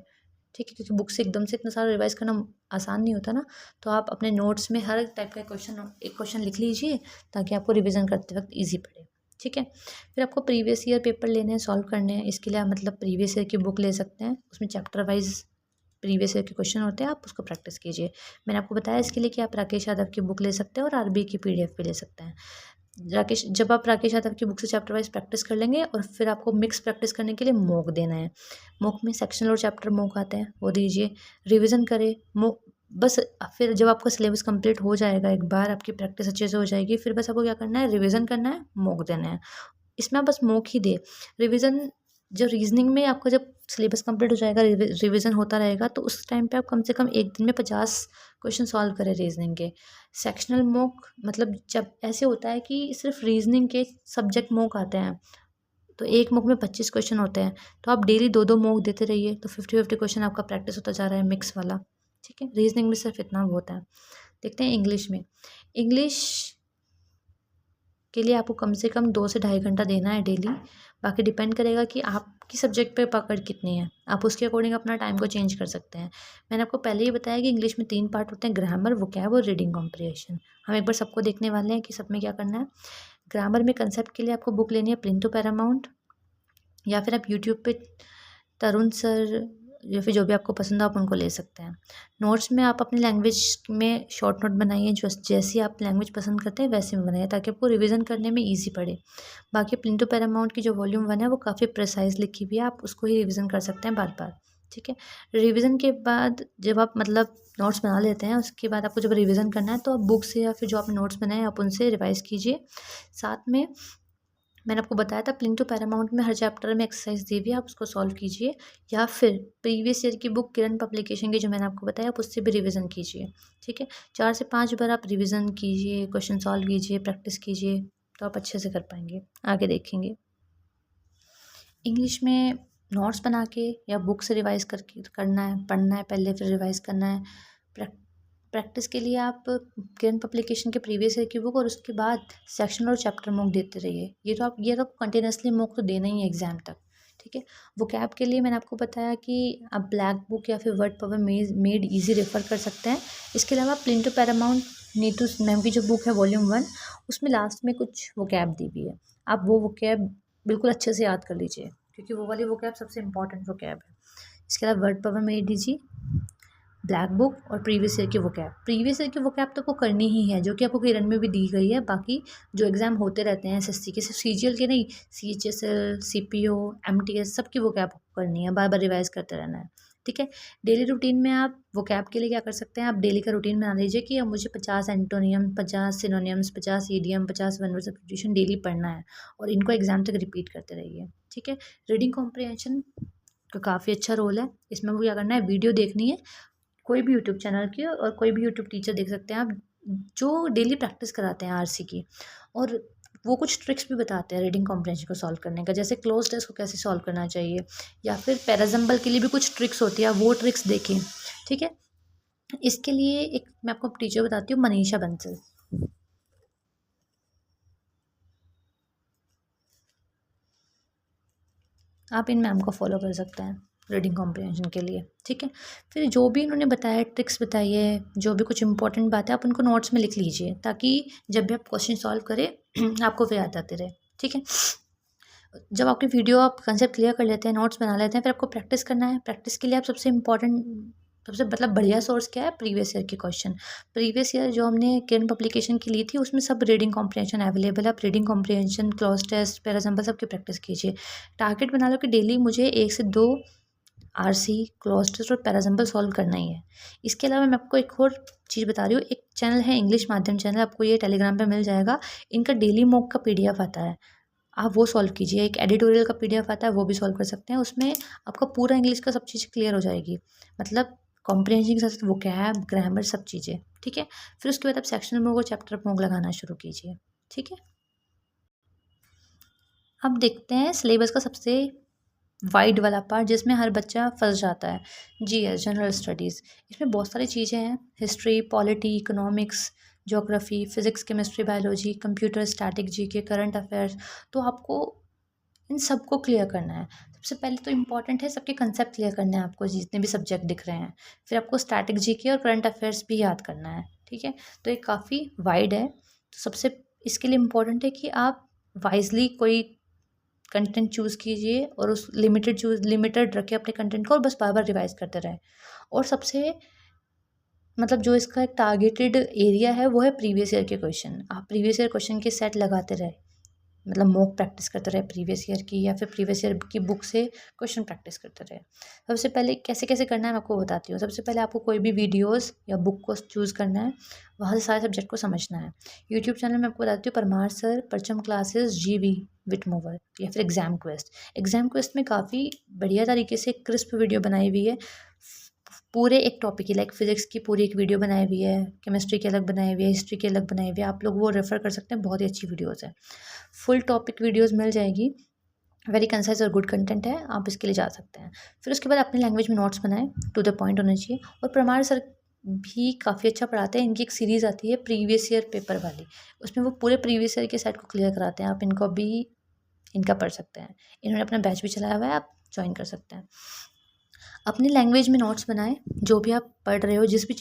ठीक है। क्योंकि बुक से एकदम से इतना सारा रिवाइज करना आसान नहीं होता ना, तो आप अपने नोट्स में हर टाइप का एक क्वेश्चन लिख लीजिए ताकि आपको रिविज़न करते वक्त ईजी पड़े, ठीक है। फिर आपको प्रीवियस ईयर पेपर लेने हैं, सॉल्व करने हैं। इसके लिए आप मतलब प्रीवियस ईयर की बुक ले सकते हैं, उसमें चैप्टर वाइज प्रीवियस ईयर के क्वेश्चन होते हैं, आप उसको प्रैक्टिस कीजिए। मैंने आपको बताया इसके लिए कि आप राकेश यादव की बुक ले सकते हैं और आरबी की पीडीएफ भी ले सकते हैं। जब आप राकेश यादव की बुक से चैप्टर वाइज प्रैक्टिस कर लेंगे और फिर आपको मिक्स प्रैक्टिस करने के लिए मॉक देना है। मॉक में सेक्शनल और चैप्टर मॉक आते हैं, वो दीजिए, रिवीजन करें मॉक बस। फिर जब आपका सिलेबस कंप्लीट हो जाएगा, एक बार आपकी प्रैक्टिस अच्छे से हो जाएगी, फिर बस आपको क्या करना है, रिवीजन करना है, मॉक देना है। इसमें आप बस मॉक ही दे, रिवीजन जो रीजनिंग में आपका जब सिलेबस कंप्लीट हो जाएगा, रिवीजन होता रहेगा, तो उस टाइम पे आप कम से कम एक दिन में 50 क्वेश्चन सॉल्व करें रीजनिंग के। सेक्शनल मॉक मतलब जब ऐसे होता है कि सिर्फ रीजनिंग के सब्जेक्ट मॉक आते हैं, तो एक मॉक में 25 क्वेश्चन होते हैं, तो आप डेली 2-2 मॉक देते रहिए, तो 50-50 क्वेश्चन आपका प्रैक्टिस होता जा रहा है मिक्स वाला, ठीक है। रीजनिंग में सिर्फ इतना होता है। देखते हैं इंग्लिश में। इंग्लिश के लिए आपको कम से कम 2 से 2.5 घंटा देना है डेली। बाकी डिपेंड करेगा कि आपकी सब्जेक्ट पे पकड़ कितनी है, आप उसके अकॉर्डिंग अपना टाइम को चेंज कर सकते हैं। मैंने आपको पहले ही बताया कि इंग्लिश में 3 पार्ट होते हैं, ग्रामर, वोकैब और रीडिंग कॉम्प्रिहेंशन। हम एक बार सबको देखने वाले हैं कि सब में क्या करना है। ग्रामर में कंसेप्ट के लिए आपको बुक लेनी है प्रिंट टू पैरामाउंट, या फिर आप यूट्यूब पे तरुण सर या फिर जो भी आपको पसंद हो आप उनको ले सकते हैं। नोट्स में आप अपनी लैंग्वेज में शॉर्ट नोट बनाइए, जो जैसी आप लैंग्वेज पसंद करते हैं वैसे में बनाइए ताकि आपको रिवीजन करने में ईजी पड़े। बाकी प्रिंट टू पैरामाउंट की जो वॉल्यूम 1 है वो काफ़ी प्रिसाइज लिखी हुई है, आप उसको ही रिवीजन कर सकते हैं बार बार, ठीक है। रिवीजन के बाद जब आप मतलब नोट्स बना लेते हैं, उसके बाद आपको जब रिवीजन करना है तो आप बुक से या फिर जो आपने नोट्स बनाए आप उनसे रिवाइज कीजिए। साथ में मैंने आपको बताया था प्रिंट टू पैरामाउंट में हर चैप्टर में एक्सरसाइज दी हुई है, आप उसको सॉल्व कीजिए, या फिर प्रीवियस ईयर की बुक किरण पब्लिकेशन की जो मैंने आपको बताया आप उससे भी रिवीजन कीजिए, ठीक है। 4 से 5 बार आप रिवीजन कीजिए, क्वेश्चन सॉल्व कीजिए, प्रैक्टिस कीजिए, तो आप अच्छे से कर पाएंगे। आगे देखेंगे इंग्लिश में नोट्स बना के या बुक से रिवाइज करके करना है, पढ़ना है पहले फिर रिवाइज करना है। प्रैक्टिस के लिए आप किरण पब्लिकेशन के प्रीवियस ईयर की बुक और उसके बाद सेक्शनल और चैप्टर मॉक देते रहिए। ये तो कंटिन्यूसली मॉक तो देना ही है एग्जाम तक, ठीक है। वोकैब के लिए मैंने आपको बताया कि आप ब्लैक बुक या फिर word power made easy refer कर सकते हैं। इसके अलावा plinth to paramount Neetu ma'am की जो बुक है वॉल्यूम 1, उसमें लास्ट में कुछ वोकैब दी हुई है, आप वो वोकैब बिल्कुल अच्छे से याद कर लीजिए क्योंकि वो वाली वोकैब सबसे इंपॉर्टेंट वोकैब है। इसके अलावा वर्ड पावर में ADG, ब्लैक बुक और प्रीवियस ईयर की वोकैब। प्रीवियस ईयर की वोकैब तो आपको करनी ही है, जो कि आपको किरण में भी दी गई है। बाकी जो एग्ज़ाम होते रहते हैं SSC के, सिर्फ CGL के नहीं, CHSL, CPO, MTS सबकी वोकैब करनी है, बार बार रिवाइज करते रहना है। ठीक है। डेली रूटीन में आप वोकैब के लिए क्या कर सकते हैं, आप डेली का रूटीन बना लीजिए कि अब मुझे 50 antonym, 50 synonyms, 50 idiom, 50 one word substitution daily पढ़ना है, और इनको एग्जाम तक रिपीट करते रहिए। ठीक है। रीडिंग कॉम्प्रिहेंशन का काफ़ी अच्छा रोल है इसमें। वो क्या करना है, वीडियो देखनी है कोई भी यूट्यूब चैनल की, और कोई भी यूट्यूब टीचर देख सकते हैं आप, जो डेली प्रैक्टिस कराते हैं RC की, और वो कुछ ट्रिक्स भी बताते हैं रीडिंग कॉम्प्रिहेंशन को सॉल्व करने का, जैसे क्लोज टेस्ट को कैसे सॉल्व करना चाहिए, या फिर पैराजम्बल के लिए भी कुछ ट्रिक्स होती है, वो ट्रिक्स देखें। ठीक है। इसके लिए एक मैं आपको टीचर बताती हूँ, मनीषा बंसल। आप इन मैम को फॉलो कर सकते हैं रीडिंग कॉम्प्रिहेंशन के लिए। ठीक है। फिर जो भी इन्होंने बताया, ट्रिक्स बताई है, जो भी कुछ इंपॉर्टेंट बात है, आप उनको नोट्स में लिख लीजिए, ताकि जब भी आप क्वेश्चन सॉल्व करें आपको वो याद आते रहे। ठीक है। जब आपकी वीडियो आप कंसेप्ट क्लियर कर लेते हैं, नोट्स बना लेते हैं, फिर आपको प्रैक्टिस करना है। प्रैक्टिस के लिए आप सबसे इंपॉर्टेंट, सबसे मतलब बढ़िया सोर्स क्या है, प्रीवियस ईयर के क्वेश्चन। प्रीवियस ईयर जो हमने किरण पब्लिकेशन की ली थी, उसमें सब रीडिंग कॉम्प्रिहेंशन अवेलेबल है। आप reading comprehension, cloze test, parajumble सबकी प्रैक्टिस कीजिए। टारगेट बना लो कि डेली मुझे 1 से 2 RC, क्लॉज टेस्ट और पैराजम्बल सॉल्व करना ही है। इसके अलावा मैं आपको एक और चीज़ बता रही हूँ, एक चैनल है इंग्लिश माध्यम चैनल, आपको ये टेलीग्राम पे मिल जाएगा। इनका डेली मॉक का PDF आता है, आप वो सॉल्व कीजिए। एक एडिटोरियल का PDF आता है, वो भी सॉल्व कर सकते हैं। उसमें आपका पूरा इंग्लिश का सब चीज़ क्लियर हो जाएगी, मतलब कॉम्प्रिहेंशन के साथ वोकैब, ग्रामर, सब चीज़ें। ठीक है। फिर उसके बाद आप सेक्शनल मॉक और चैप्टर मॉक लगाना शुरू कीजिए। ठीक है। अब देखते हैं सिलेबस का सबसे वाइड वाला पार्ट, जिसमें हर बच्चा फंस जाता है, GS, जनरल स्टडीज़। इसमें बहुत सारी चीज़ें हैं, history, polity, economics, geography, physics, chemistry, biology, computer, static, GK, current affairs. तो आपको इन सबको क्लियर करना है। सबसे पहले तो इम्पॉर्टेंट है, सबके कंसेप्ट क्लियर करने हैं आपको, जितने भी सब्जेक्ट दिख रहे हैं। फिर आपको स्टैटिक, GK और करंट अफेयर्स भी याद करना है। ठीक है। तो ये काफ़ी वाइड है। तो सबसे इसके लिए इम्पॉर्टेंट है कि आप वाइजली कोई कंटेंट चूज़ कीजिए, और उस लिमिटेड रखें अपने कंटेंट को, और बस बार बार रिवाइज करते रहें। और सबसे मतलब जो इसका एक टारगेटेड एरिया है, वो है प्रीवियस ईयर के क्वेश्चन। आप प्रीवियस ईयर क्वेश्चन के सेट लगाते रहे, मतलब मॉक प्रैक्टिस करते रहे प्रीवियस ईयर की, या फिर प्रीवियस ईयर की बुक से क्वेश्चन प्रैक्टिस करते रहे। सबसे पहले कैसे कैसे करना है मैं आपको बताती हूँ। सबसे पहले आपको कोई भी वीडियोस या बुक को चूज़ करना है, वहाँ से सारे सब्जेक्ट को समझना है। यूट्यूब चैनल में आपको बताती हूँ, परमार सर, परचम क्लासेस, GV विटमोवर, या फिर एग्जाम क्वेस्ट। एग्जाम क्वेस्ट में काफ़ी बढ़िया तरीके से क्रिस्प वीडियो बनाई हुई है, पूरे एक टॉपिक की, लाइक फिजिक्स की पूरी एक वीडियो बनाई हुई है, केमिस्ट्री की अलग बनाई हुई है, हिस्ट्री की अलग बनाई हुई है। आप लोग वो रेफर कर सकते हैं, बहुत ही अच्छी वीडियोज़ है। फुल टॉपिक वीडियोस मिल जाएगी, वेरी कंसाइज और गुड कंटेंट है, आप इसके लिए जा सकते हैं। फिर उसके बाद अपनी लैंग्वेज में नोट्स बनाएं, टू द पॉइंट होना चाहिए। और परमार सर भी काफ़ी अच्छा पढ़ाते हैं। इनकी एक सीरीज़ आती है प्रीवियस ईयर पेपर वाली, उसमें वो पूरे प्रीवियस ईयर के सेट को क्लियर कराते हैं। आप इनको भी इनका पढ़ सकते हैं। इन्होंने अपना बैच भी चलाया हुआ है, आप ज्वाइन कर सकते हैं। अपनी लैंग्वेज में नोट्स बनाएं, जो भी आप पढ़ रहे हो, जिस भी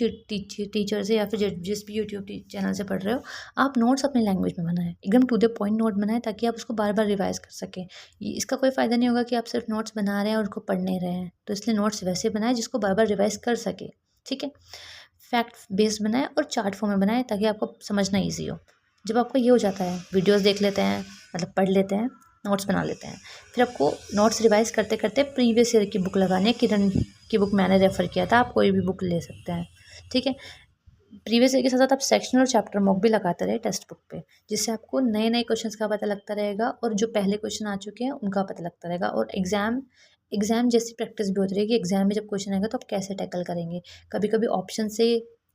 टीचर से या फिर जिस भी यूट्यूब चैनल से पढ़ रहे हो, आप नोट्स अपनी लैंग्वेज में बनाएं, एकदम टू द पॉइंट नोट बनाएं, ताकि आप उसको बार बार रिवाइज कर सकें। इसका कोई फ़ायदा नहीं होगा कि आप सिर्फ नोट्स बना रहे हैं और उसको पढ़ नहीं रहे हैं। तो इसलिए नोट्स वैसे बनाएं जिसको बार बार रिवाइज कर सके। ठीक है। फैक्ट बेस्ड बनाएं और चार्ट फॉर्म में बनाएं, ताकि आपको समझना ईजी हो। जब आपको ये हो जाता है, वीडियोस देख लेते हैं, मतलब पढ़ लेते हैं, नोट्स बना लेते हैं, फिर आपको नोट्स रिवाइज करते करते प्रीवियस ईयर की बुक लगानी है। किरण की बुक मैंने रेफ़र किया था, आप कोई भी बुक ले सकते हैं। ठीक है। प्रीवियस ईयर के साथ साथ आप सेक्शनल और चैप्टर मॉक भी लगाते रहे टेक्स्ट बुक पे, जिससे आपको नए नए क्वेश्चंस का पता लगता रहेगा, और जो पहले क्वेश्चन आ चुके हैं उनका पता लगता रहेगा। और एग्ज़ाम जैसी प्रैक्टिस भी होती रहेगी। एग्जाम में जब क्वेश्चन आएगा तो आप कैसे टैकल करेंगे, कभी कभी ऑप्शन से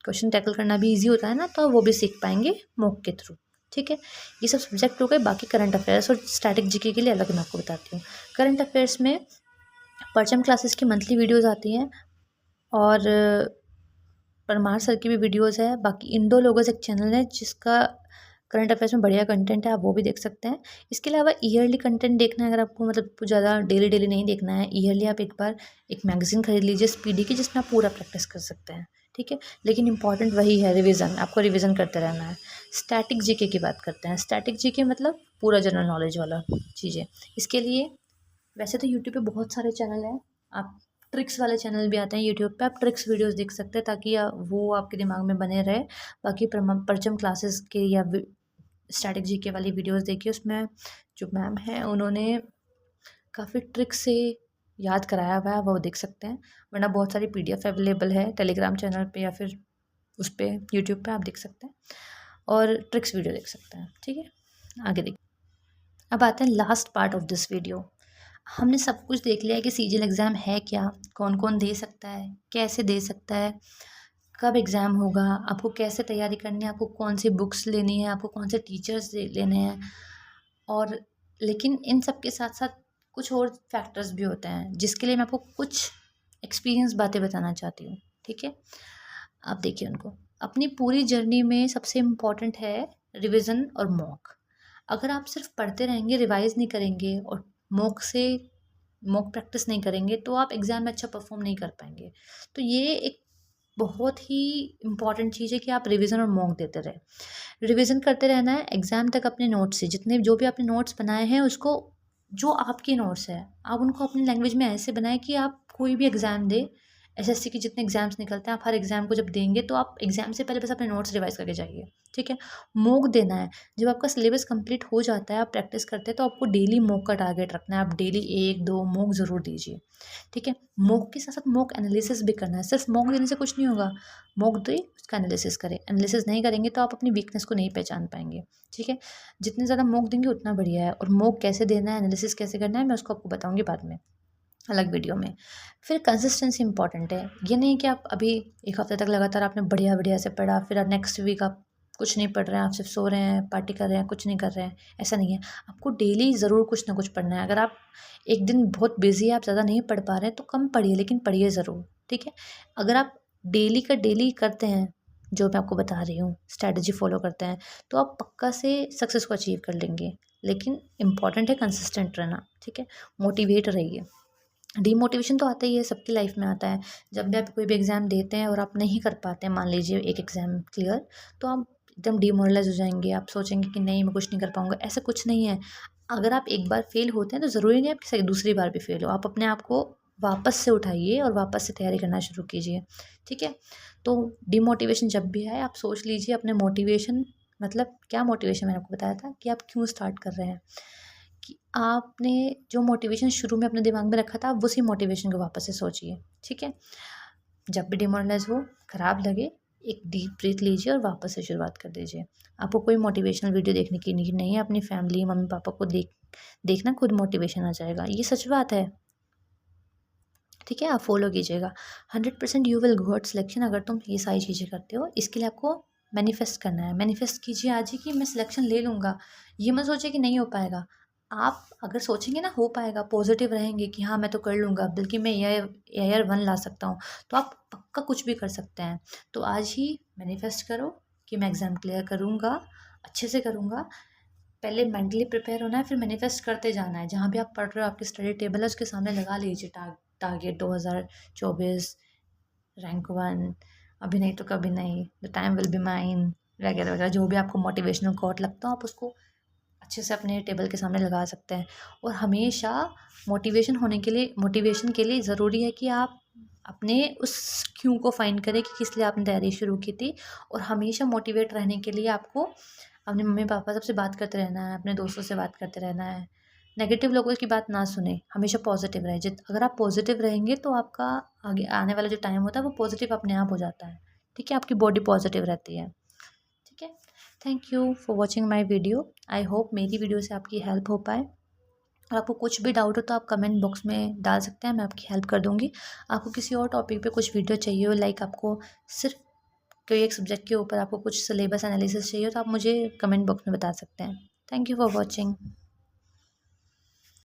क्वेश्चन टैकल करना भी ईजी होता है ना, तो वो भी सीख पाएंगे मॉक के थ्रू। ठीक है। ये सब सब्जेक्ट हो गए। बाकी करंट अफेयर्स और स्टैटिक GK के लिए अलग मैं आपको बताती हूँ। करंट अफेयर्स में परचम क्लासेस की मंथली वीडियोज़ आती हैं, और परमार सर की भी वीडियोज़ है। बाकी इंडो लोगोस एक चैनल है, जिसका करंट अफेयर्स में बढ़िया कंटेंट है, आप वो भी देख सकते हैं। इसके अलावा ईयरली कंटेंट देखना है, अगर आपको मतलब कुछ ज़्यादा डेली डेली नहीं देखना है, ईयरली आप एक बार एक मैगज़ीन खरीद लीजिए स्पीडी की, जिसमें आप पूरा प्रैक्टिस कर सकते हैं। ठीक है। लेकिन इंपॉर्टेंट वही है, रिवीजन, आपको रिवीजन करते रहना है। स्टैटिक GK की बात करते हैं। स्टैटिक GK मतलब पूरा जनरल नॉलेज वाला चीज़ें। इसके लिए वैसे तो यूट्यूब पे बहुत सारे चैनल हैं, आप ट्रिक्स वाले चैनल भी आते हैं यूट्यूब पे, आप ट्रिक्स वीडियोस देख सकते हैं ताकि वो आपके दिमाग में बने रहे। बाकी परचम क्लासेस के या स्टैटिक जीके वाली वीडियोस देखिए, उसमें जो मैम है उन्होंने काफ़ी ट्रिक से याद कराया हुआ है, वो देख सकते हैं। वरना बहुत सारी PDF अवेलेबल है टेलीग्राम चैनल पे या फिर उस पर यूट्यूब पे, आप देख सकते हैं और ट्रिक्स वीडियो देख सकते हैं। ठीक है, आगे देखिए। अब आते हैं last part of this video. हमने सब कुछ देख लिया है कि सीजीएल एग्ज़ाम है क्या, कौन कौन दे सकता है, कैसे दे सकता है, कब एग्ज़ाम होगा, आपको कैसे तैयारी करनी है, आपको कौन सी बुक्स लेनी है, आपको कौन से टीचर्स लेने हैं। और लेकिन इन सब के साथ साथ कुछ और फैक्टर्स भी होते हैं जिसके लिए मैं आपको कुछ एक्सपीरियंस बातें बताना चाहती हूँ। ठीक है, आप देखिए उनको। अपनी पूरी जर्नी में सबसे इम्पॉर्टेंट है रिवीजन और मॉक। अगर आप सिर्फ पढ़ते रहेंगे, रिवाइज नहीं करेंगे और मॉक प्रैक्टिस नहीं करेंगे तो आप एग्ज़ाम में अच्छा परफॉर्म नहीं कर पाएंगे। तो ये एक बहुत ही इम्पॉर्टेंट चीज़ है कि आप रिवीजन और मॉक देते रहे। रिवीजन करते रहना है एग्ज़ाम तक। अपने नोट्स से जितने जो भी आपने नोट्स बनाए हैं उसको, जो आपके नोट्स है आप उनको अपनी लैंग्वेज में ऐसे बनाएं कि आप कोई भी एग्ज़ाम दे, एसएससी के जितने एग्ज़ाम्स निकलते हैं, आप हर एग्ज़ाम को जब देंगे तो आप एग्ज़ाम से पहले बस अपने नोट्स रिवाइज करके जाइए। ठीक है, मॉक देना है। जब आपका सिलेबस कंप्लीट हो जाता है, आप प्रैक्टिस करते हैं, तो आपको डेली मॉक का टारगेट रखना है। आप डेली 1-2 मॉक ज़रूर दीजिए। ठीक है, मॉक के साथ साथ मॉक एनालिसिस भी करना है। सिर्फ मॉक देने से कुछ नहीं होगा, मॉक दे उसका एनालिसिस करें। एनालिसिस नहीं करेंगे तो आप अपनी वीकनेस को नहीं पहचान पाएंगे। ठीक है, जितने ज़्यादा मॉक देंगे उतना बढ़िया है। और मॉक कैसे देना है, एनालिसिस कैसे करना है, मैं उसको आपको बताऊँगी बाद में अलग वीडियो में। फिर कंसिस्टेंसी इंपॉर्टेंट है। ये नहीं कि आप अभी 1 हफ्ते तक लगातार आपने बढ़िया बढ़िया से पढ़ा, फिर नेक्स्ट वीक आप कुछ नहीं पढ़ रहे हैं, आप सिर्फ सो रहे हैं, पार्टी कर रहे हैं, कुछ नहीं कर रहे हैं। ऐसा नहीं है, आपको डेली ज़रूर कुछ ना कुछ पढ़ना है। अगर आप एक दिन बहुत बिजी है, आप ज़्यादा नहीं पढ़ पा रहे हैं तो कम पढ़िए, लेकिन पढ़िए ज़रूर। ठीक है, अगर आप डेली का डेली करते हैं, जो मैं आपको बता रही हूँ स्ट्रैटेजी फॉलो करते हैं, तो आप पक्का से सक्सेस को अचीव कर लेंगे। लेकिन इम्पॉर्टेंट है कंसिस्टेंट रहना। ठीक है, मोटिवेट रहिए। डीमोटिवेशन तो आता ही है, सबकी लाइफ में आता है। जब भी आप कोई भी एग्ज़ाम देते हैं और आप नहीं कर पाते हैं, मान लीजिए एक एग्ज़ाम क्लियर, तो आप एकदम डिमोरलाइज हो जाएंगे। आप सोचेंगे कि नहीं मैं कुछ नहीं कर पाऊँगा। ऐसा कुछ नहीं है। अगर आप एक बार फेल होते हैं तो ज़रूरी नहीं है आप दूसरी बार भी फेल हो। आप अपने आप को वापस से उठाइए और वापस से तैयारी करना शुरू कीजिए। ठीक है, तो डिमोटिवेशन जब भी आए आप सोच लीजिए अपने मोटिवेशन, मतलब क्या मोटिवेशन मैंने आपको बताया था कि आप क्यों स्टार्ट कर रहे हैं, कि आपने जो मोटिवेशन शुरू में अपने दिमाग में रखा था, आप उसी मोटिवेशन को वापस से सोचिए। ठीक है, जब भी डिमोरलाइज हो, ख़राब लगे, एक डीप ब्रीथ लीजिए और वापस से शुरुआत कर दीजिए। आपको कोई मोटिवेशनल वीडियो देखने की नीड नहीं है। अपनी फैमिली, मम्मी पापा को देखना, खुद मोटिवेशन आ जाएगा। ये सच बात है। ठीक है, आप फॉलो कीजिएगा। 100% यू विल गॉट सिलेक्शन अगर तुम ये सारी चीज़ें करते हो। इसके लिए आपको मैनिफेस्ट करना है। मैनिफेस्ट कीजिए आज ही कि मैं सिलेक्शन ले लूँगा। ये मत सोचिए कि नहीं हो पाएगा। आप अगर सोचेंगे ना हो पाएगा, पॉजिटिव रहेंगे कि हाँ मैं तो कर लूँगा, बल्कि मैं AIR 1 ला सकता हूँ, तो आप पक्का कुछ भी कर सकते हैं। तो आज ही मैनिफेस्ट करो कि मैं एग्ज़ाम क्लियर करूँगा, अच्छे से करूँगा। पहले मेंटली प्रिपेयर होना है, फिर मैनिफेस्ट करते जाना है। जहाँ भी आप पढ़ रहे हो, आपकी स्टडी टेबल है, उसके सामने लगा लीजिए टारगेट 2024 रैंक 1, अभी नहीं तो कभी नहीं, the time will be mine, वगैरह वगैरह। जो भी आपको मोटिवेशनल कोट लगता हो आप उसको अच्छे से अपने टेबल के सामने लगा सकते हैं। और हमेशा मोटिवेशन के लिए ज़रूरी है कि आप अपने उस क्यों को फाइंड करें कि किस लिए आपने तैयारी शुरू की थी। और हमेशा मोटिवेट रहने के लिए आपको अपने मम्मी पापा सबसे बात करते रहना है, अपने दोस्तों से बात करते रहना है। नेगेटिव लोगों की बात ना सुने, हमेशा पॉजिटिव रहे। अगर आप पॉजिटिव रहेंगे तो आपका आगे आने वाला जो टाइम होता है वो पॉजिटिव अपने आप हो जाता है। ठीक है, आपकी बॉडी पॉजिटिव रहती है। ठीक है, thank you for watching my video. I hope मेरी वीडियो से आपकी हेल्प हो पाए। और आपको कुछ भी डाउट हो तो आप कमेंट बॉक्स में डाल सकते हैं, मैं आपकी हेल्प कर दूँगी। आपको किसी और टॉपिक पे कुछ वीडियो चाहिए हो, लाइक आपको सिर्फ कोई एक सब्जेक्ट के ऊपर आपको कुछ सिलेबस एनालिसिस चाहिए, तो आप मुझे कमेंट बॉक्स में बता सकते हैं। Thank you for watching.